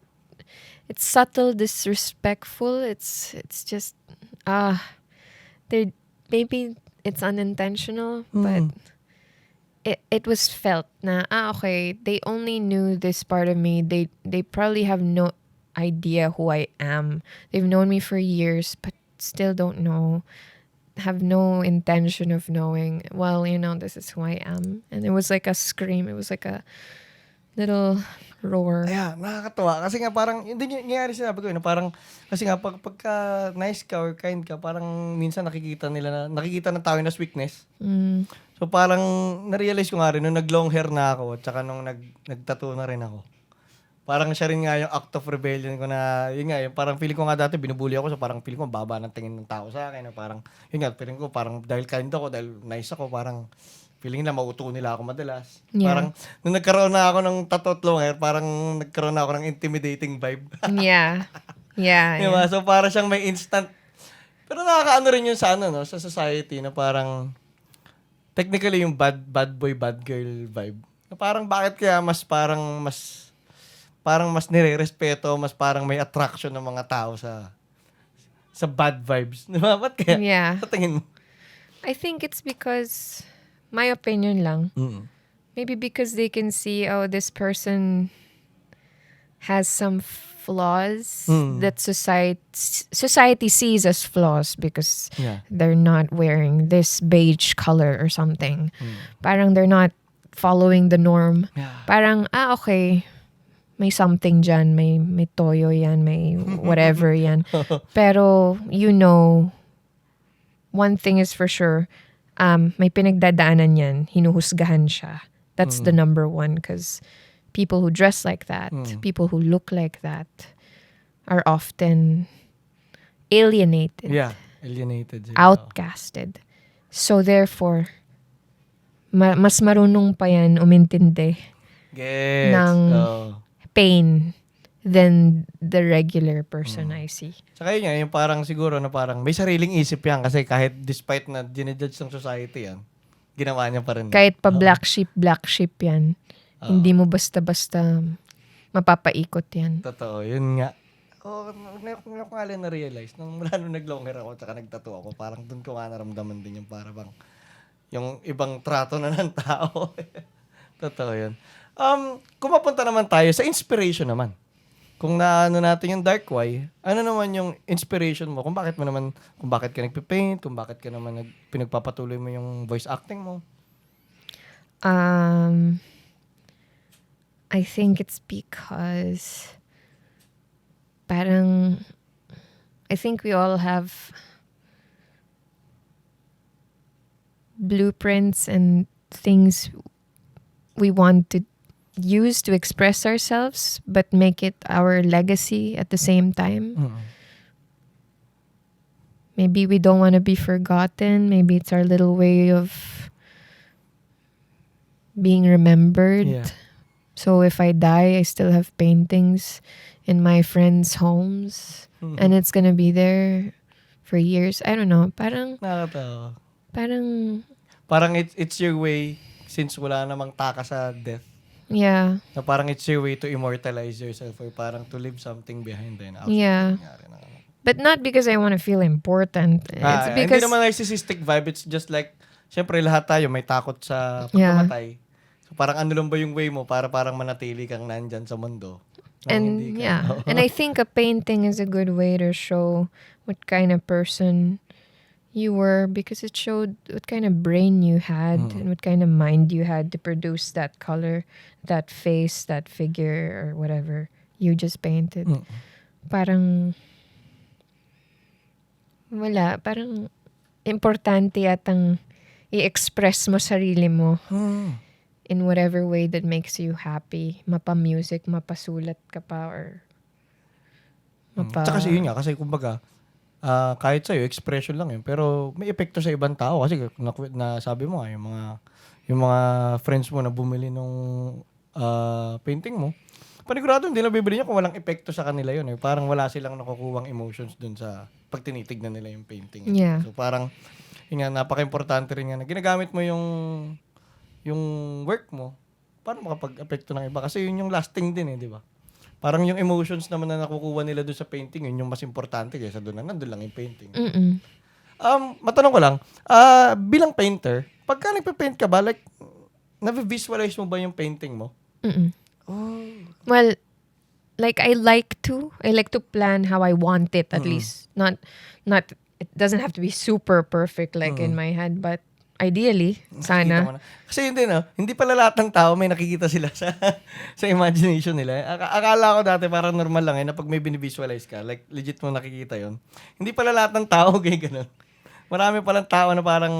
it's subtle, disrespectful. It's just, they maybe it's unintentional, but it was felt na okay, they only knew this part of me. They probably have no idea who I am. They've known me for years, but still don't know, have no intention of knowing. Well, this is who I am. And it was like a scream. It was like a little roar. Ayan, nakakatawa. Kasi nga parang, hindi nangyayari sinabi ko na parang, kasi nga pagka nice ka or kind ka, parang minsan nakikita ng tao na weakness. So parang na-realize ko nga rin nung nag-long hair na ako at saka nung nag-tattoo na rin ako. Parang siya rin nga yung act of rebellion ko na, yun nga, yung parang feeling ko nga dati binubuli ako, so parang feeling ko baba ng tingin ng tao sa akin. Na parang, yun nga, feeling ko parang dahil kind ako, dahil nice ako, parang feeling nila mauto nila ako madalas. Yeah. Parang nung nagkaroon na ako ng tattoo at long hair, parang nagkaroon na ako ng intimidating vibe. Yeah. Yeah. Diba? So parang siyang may instant. Pero nakakaano rin yun sa sa society na parang technically yung bad boy, bad girl vibe. Na parang bakit kaya mas nire-respeto, mas parang may attraction ng mga tao sa bad vibes. Diba? Ba't kaya? Yeah. Sa tingin mo? I think it's because, my opinion lang, maybe because they can see, this person has some flaws that society sees as flaws because Yeah. they're not wearing this beige color or something. Parang they're not following the norm. Yeah. Parang, okay, may something dyan, may toyo yan, may whatever yan. Pero, one thing is for sure, may pinagdadaanan yan, hinuhusgahan siya. That's the number one, because people who dress like that, people who look like that, are often alienated, Yeah. Alienated. Sila. outcasted. So therefore, mas marunong pa yan umintindi Gets. ng Oh. pain than the regular person I see. Saka yun nga, yung parang siguro na parang may sariling isip yan kasi kahit despite na dinijudge ng society yan, ginawa niya pa rin. Kahit pa black sheep yan. Hindi mo basta-basta mapapaikot yan. Totoo, yun nga. Ngayon ko nga lang na-realize, nung mula nung nag-long hair ako tsaka nag-tattoo ako, parang dun ko nga naramdaman din yung para bang, yung ibang trato na ng tao. Totoo yun. Kung mapunta naman tayo sa inspiration naman. Kung naano natin yung Dark Why, ano naman yung inspiration mo? Kung bakit ka nagpipaint, kung bakit ka naman pinagpapatuloy mo yung voice acting mo? I think it's because parang I think we all have blueprints and things we want to use to express ourselves, but make it our legacy at the same time. Maybe we don't want to be forgotten. Maybe it's our little way of being remembered. Yeah. So if I die, I still have paintings in my friends' homes. And it's gonna be there for years. I don't know. Nakakatawa. Parang it's your way, since wala namang taka sa death, yeah. na parang it's your way to immortalize yourself or parang to leave something behind din. Yeah. But not because I want to feel important. It's Hindi because naman narcissistic vibe. It's just like, syempre lahat tayo may takot sa pagkamatay. So parang ano lang ba yung way mo para parang manatili kang nandyan sa mundo. and yeah. And I think a painting is a good way to show what kind of person you were, because it showed what kind of brain you had and what kind of mind you had to produce that color, that face, that figure, or whatever you just painted. Parang wala, parang importante yatang i-express mo sarili mo in whatever way that makes you happy. Mapa-music, mapasulat ka pa, or Tsaka kasi yun nga, kasi kumbaga, kahit sa'yo, expression lang yun. Pero may epekto sa ibang tao. Kasi na sabi mo nga, yung mga friends mo na bumili nung painting mo, panigurado hindi na bibili niya kung walang epekto sa kanila yun. Parang wala silang nakukuhang emotions dun sa pag tinitignan nila yung painting. Yeah. So parang, yun nga, napaka-importante rin nga na ginagamit mo yung work mo para makapag-epekto ng iba. Kasi yun yung lasting din di ba? Parang yung emotions naman na nakukuha nila doon sa painting, yun yung mas importante kaysa doon na nandun lang yung painting. Matanong ko lang, bilang painter, pagka nagpa-paint ka ba, like, na-visualize mo ba yung painting mo? well, like I like to plan how I want it, at least. Not it doesn't have to be super perfect like in my head, but ideally, sana. Kasi yun din, hindi pala lahat ng tao may nakikita sila sa imagination nila. Akala ko dati parang normal lang na pag may binivisualize ka, like legit mo nakikita yon. Hindi pala lahat ng tao ganun. Marami palang tao na parang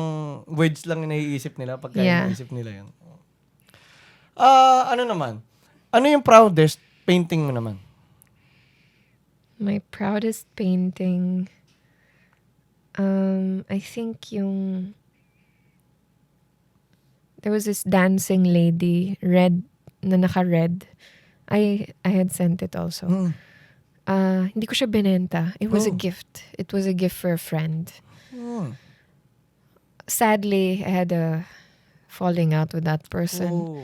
words lang yung naiisip nila pagka iniisip nila yun. Ano naman? Ano yung proudest painting mo naman? My proudest painting, I think there was this dancing lady, red, na naka-red. I had sent it also. Hindi ko siya binenta. It was a gift. It was a gift for a friend. Sadly, I had a falling out with that person.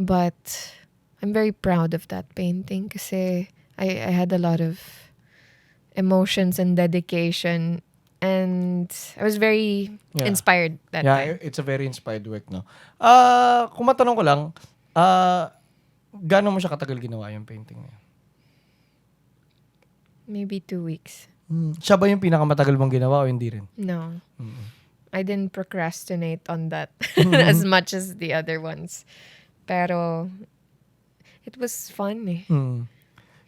But I'm very proud of that painting kasi I had a lot of emotions and dedication, and I was very inspired that time. It's a very inspired work, no? Kung matanong ko lang, gaano mo siya katagal ginawa yung painting na yun? Maybe 2 weeks. Siya ba yung pinakamatagal mong ginawa o hindi rin? No. I didn't procrastinate on that as much as the other ones. Pero it was fun eh. Yun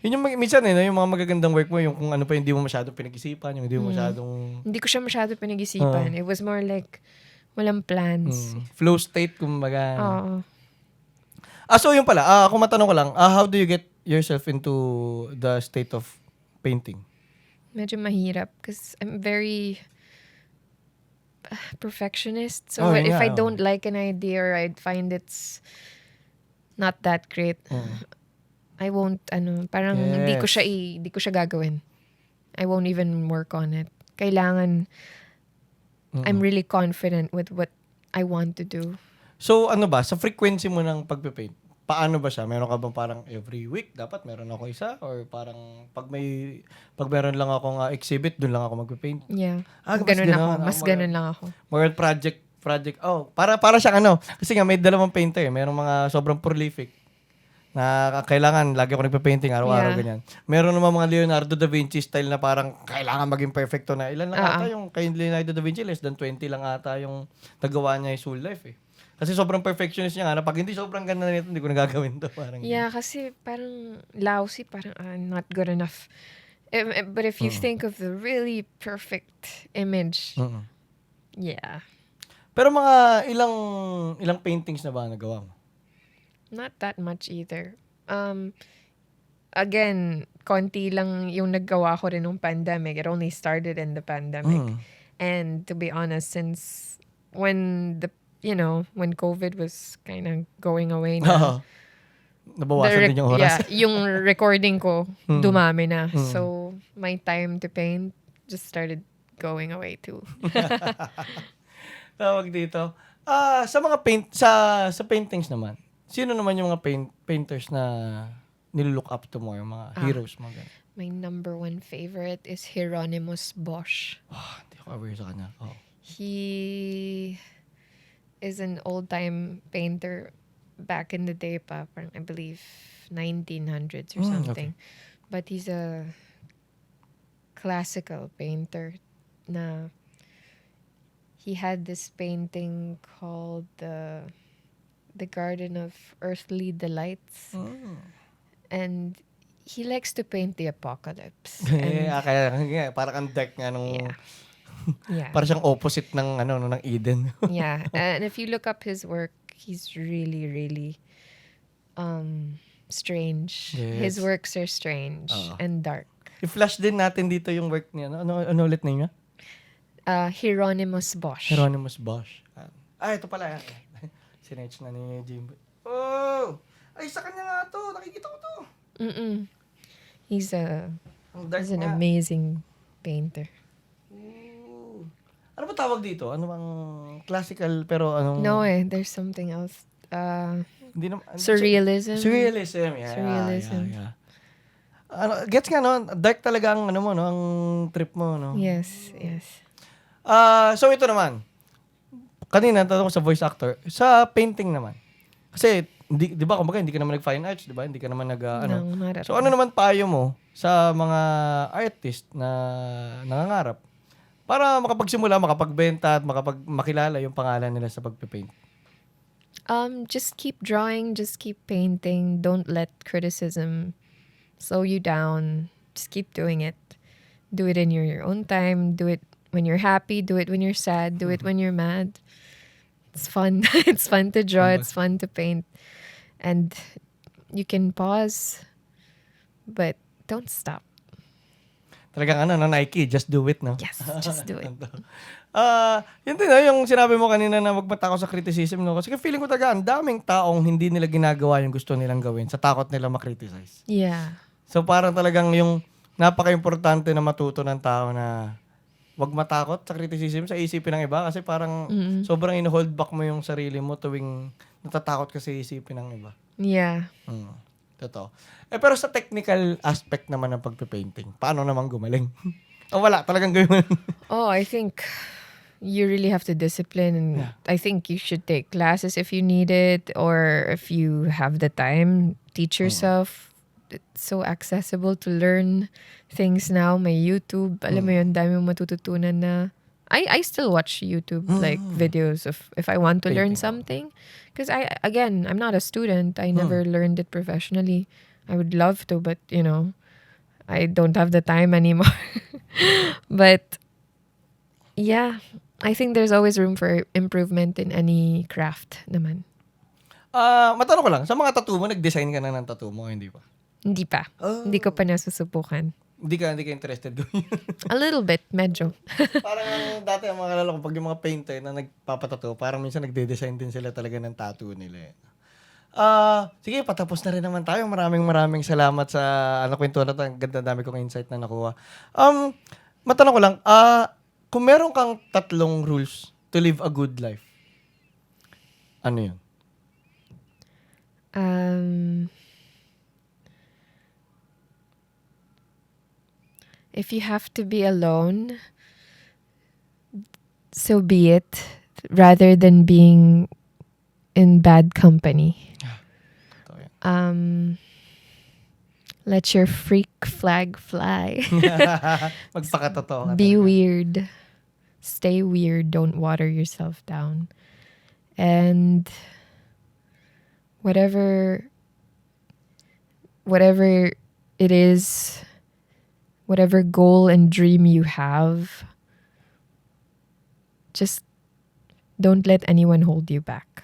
yung minsan yung mga magagandang work mo, yung kung ano pa hindi mo masyadong pinag-isipan, yung hindi mo masyadong... Hindi ko siya masyado pinag-isipan. It was more like walang plans. Flow state, kumbaga. Oo. So yun pala, kung matanong ko lang, how do you get yourself into the state of painting? Medyo mahirap because I'm very perfectionist. So if I don't like an idea or I'd find it's not that great, I won't, parang hindi ko siya gagawin. I won't even work on it. Kailangan, I'm really confident with what I want to do. So ano ba, sa frequency mo ng pagpe-paint, paano ba siya? Meron ka bang parang every week, dapat meron ako isa? Or parang pag meron lang akong exhibit, dun lang ako magpe-paint? Yeah. Ganun ako. Mas ganun lang ako. More project. Para siyang kasi nga may dalawang painter, merong mga sobrang prolific na kailangan lagi ako nagpe-painting araw-araw ganyan. Meron naman mga Leonardo da Vinci style na parang kailangan maging perfecto na. Ilan lang ata yung kay Leonardo da Vinci, less than 20 lang ata yung nagawa niya his whole life eh. Kasi sobrang perfectionist niya na pag hindi sobrang ganda nito, hindi ko nagagawin to. Parang kasi parang lousy, parang not good enough. But if you think of the really perfect image, yeah. Pero mga ilang paintings na ba nagawa mo? Not that much either. Again, konti lang yung naggawa ko rin nung pandemic. It only started in the pandemic. And to be honest, since when when COVID was kind of going away na, Oo. Nabawasan din yung oras. yung recording ko dumami na. So, my time to paint just started going away too. Tawag dito. Sa mga sa paintings naman. Sino naman yung mga painters na nilook up to mo, yung mga heroes mo ganun? My number one favorite is Hieronymus Bosch. Hindi ako aware sa kanya. Oh. He is an old-time painter back in the day pa, parang I believe 1900s or something. But he's a classical painter na he had this painting called the Garden of Earthly Delights. And he likes to paint the apocalypse. And, Kaya parang ang dark nga nung yeah. parang siyang opposite ng ng Eden. Yeah. And if you look up his work, he's really, really strange. Yes. His works are strange and dark. I-flash din natin dito yung work niya. Ano ulit na niya? Hieronymus Bosch. Hieronymus Bosch. Ito pala. Sinetch na ni Jimbo. Oh! Ay, sa kanya nga to. Nakikita ko to. He's Ang dark an nga. amazing painter. Ooh. Ano ba tawag dito? Ano bang classical pero anong... No, there's something else. Hindi naman... Surrealism. Surrealism. Yeah, Surrealism. Yeah. Gets nga, no? Dark talaga ang, mo, no? Ang trip mo, no? Yes. So ito naman. Kanina, tanong ko sa voice actor. Sa painting naman. Kasi, di ba, kumbaga, hindi ka naman nag-fine arts, di ba? Hindi ka naman No, not at So all. ano naman payo mo sa mga artist na nangangarap para makapagsimula, makapagbenta at makilala yung pangalan nila sa pagpe-paint? Just keep drawing, just keep painting. Don't let criticism slow you down. Just keep doing it. Do it in your own time. Do it when you're happy. Do it when you're sad. Do it when you're mad. It's fun. It's fun to draw. It's fun to paint. And you can pause, but don't stop. Talagang Nike, just do it, no? Yes, just do it. Yun din, yung sinabi mo kanina na wag matakot sa criticism, no? Kasi feeling ko talaga, ang daming taong hindi nila ginagawa yung gusto nilang gawin sa takot nila makriticize. Yeah. So parang talagang yung napaka-importante na matuto ng tao na wag matakot sa criticism sa isipin ng iba kasi parang sobrang in-hold back mo yung sarili mo tuwing natatakot ka sa isipin ng iba. Yeah. Totoo. Pero sa technical aspect naman ng pagpe-painting, paano naman gumaling? Wala, talagang gawin. I think you really have to discipline, and I think you should take classes if you need it, or if you have the time, teach yourself. It's so accessible to learn things now. May YouTube. Alam mo yun, dami mong matututunan na. I still watch YouTube like videos of if I want to learn something. Because I'm not a student. I never learned it professionally. I would love to, but I don't have the time anymore. But yeah, I think there's always room for improvement in any craft naman. Matanong ko lang, sa mga tattoo mo, nag-design ka na ng tattoo mo, hindi pa? Hindi pa. Hindi ko pa nasusubukan. Hindi ka interested gawin. A little bit, medyo. Parang dati ang mga kalala ko, pag yung mga painter na nagpapatato, parang minsan nagde-design din sila talaga ng tattoo nila. Sige, patapos na rin naman tayo. Maraming salamat sa kwentuhan na to. Ang ganda, dami kong insight na nakuha. Matanong ko lang, kung meron kang 3 rules to live a good life, ano yun? If you have to be alone, so be it, rather than being in bad company. Let your freak flag fly. Magpakatotoo ka Be talaga. weird. Stay weird. Don't water yourself down. And whatever it is, whatever goal and dream you have, just don't let anyone hold you back.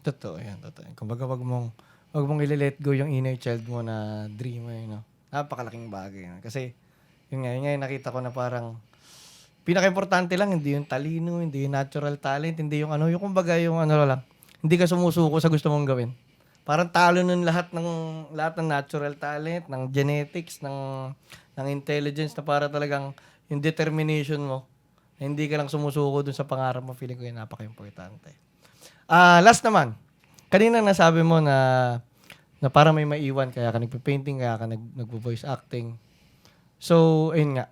Totoo yan, totoo yan. Kumbaga, wag mong i-let go yung inner child mo na dream mo, no? Napakalaking bagay. No? Kasi, yun nga yung nakita ko na parang, pinaka-importante lang, hindi yung talino, hindi yung natural talent, hindi yung yung kumbaga yung lang, hindi ka sumusuko sa gusto mong gawin. Parang talo nun lahat ng natural talent, ng genetics, ng intelligence na para talagang yung determination mo, na hindi ka lang sumusuko dun sa pangarap mo, feeling ko yun napaka-importante. Last naman, kanina nasabi mo na parang may maiwan, kaya ka nagpe-painting, kaya ka nagvo-voice acting. So, ayun nga,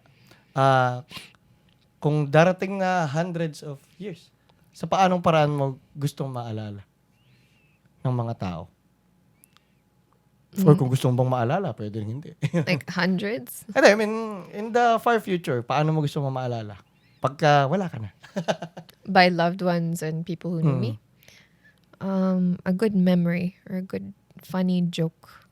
kung darating na hundreds of years, sa paanong paraan mo gustong maalala ng mga tao? Or kung gusto mo bang maalala, pwede rin hindi. Like hundreds? I mean, in the far future, paano mo gusto mo maalala? Pagka wala ka na. By loved ones and people who knew me? A good memory or a good funny joke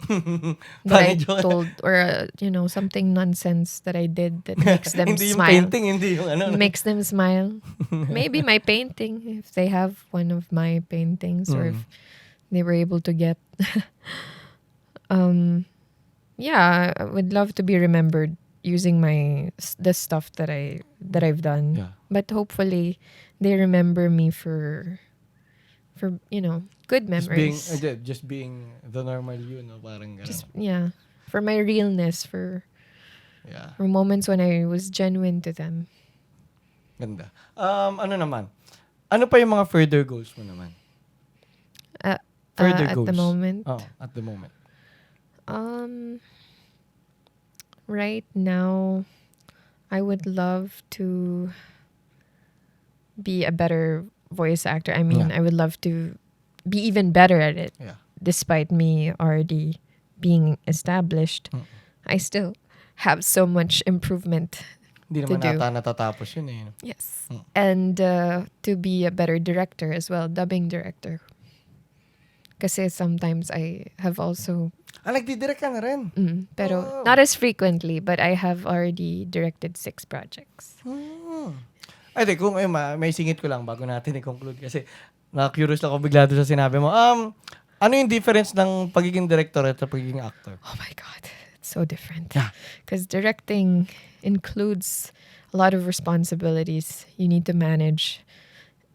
that Funny I joke. told, or something nonsense that I did that makes them Hindi yung smile. painting, hindi yung Makes them smile. Maybe my painting, if they have one of my paintings, or if they were able to get. Yeah, I would love to be remembered using the stuff that I've done. Yeah. But hopefully, they remember me for good memories. Just being the normal you, no? Parang gano'n. Just for my realness, for Yeah. moments when I was genuine to them. Ganda. Ano naman? Ano pa yung mga further goals mo naman? Further At goals. the moment. Oh, at the moment. Right now, I would love to be a better voice actor. I mean, Yeah. I would love to be even better at it. Yeah. Despite me already being established, I still have so much improvement. Hindi To naman do. natatapos yun eh. Yes. And to be a better director as well, dubbing director. Kasi sometimes I have also, Nagdidirect ka na rin. pero Oh. not as frequently, but I have already directed 6 projects. Ay, di, kung may singit ko lang bago natin i-conclude kasi na-curious lang ako bigla doon sa sinabi mo. Ano yung difference ng pagiging director at sa pagiging actor? Oh my God, it's so different. Yeah. Because directing includes a lot of responsibilities you need to manage.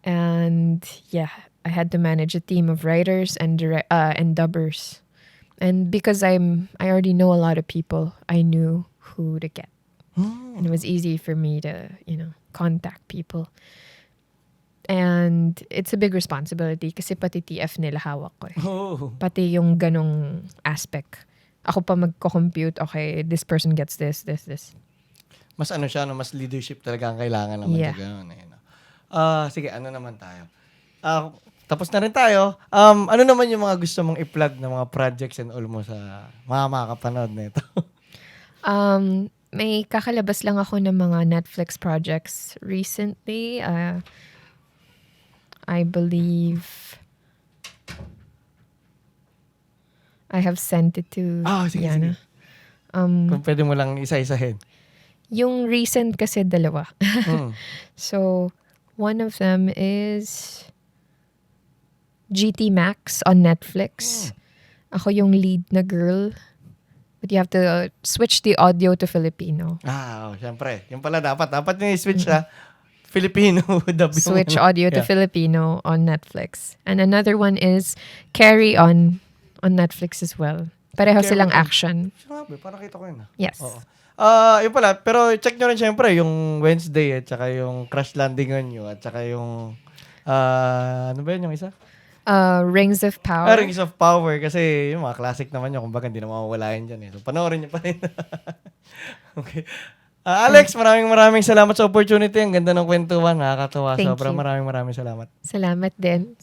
And I had to manage a team of writers and dubbers. And because I already know a lot of people, I knew who to get. And it was easy for me to, contact people. And it's a big responsibility kasi pati TF nila hawak ko eh. Oh. Pati yung ganong aspect. Ako pa magko-compute, okay, this person gets this. Mas siya, mas leadership talaga ang kailangan naman Yeah. sa gano'n. Sige, ano naman tayo? Tapos na rin tayo. Ano naman yung mga gusto mong i-plug na mga projects and all mo sa mga makakapanood na ito? May kakalabas lang ako ng mga Netflix projects recently. I believe I have sent it to Sige, Yana. sige. Kung pwede mo lang isa-isahin. Yung recent kasi dalawa. So, one of them is GT Max on Netflix. Ako yung lead na girl. But you have to switch the audio to Filipino. Syempre. Yung pala dapat nyo i-switch sa Filipino. Switch audio to Filipino on Netflix. And another one is Carry On Netflix as well. Pareho Carry silang On. action. Sinabi, parang kita ko yun. Yes. Oo. Yun pala, pero check nyo rin syempre yung Wednesday at saka yung Crash Landing on You at saka yung ano ba yun yung isa? Rings of Power. Rings of Power kasi yung mga classic naman yun, kumbaga hindi na mawawala yun dyan eh. So panoorin nyo pa rin. Okay. Alex, maraming salamat sa opportunity. Ang ganda ng kwentuhan, nakakatawa. Thank Sobrang you. maraming salamat. Salamat din.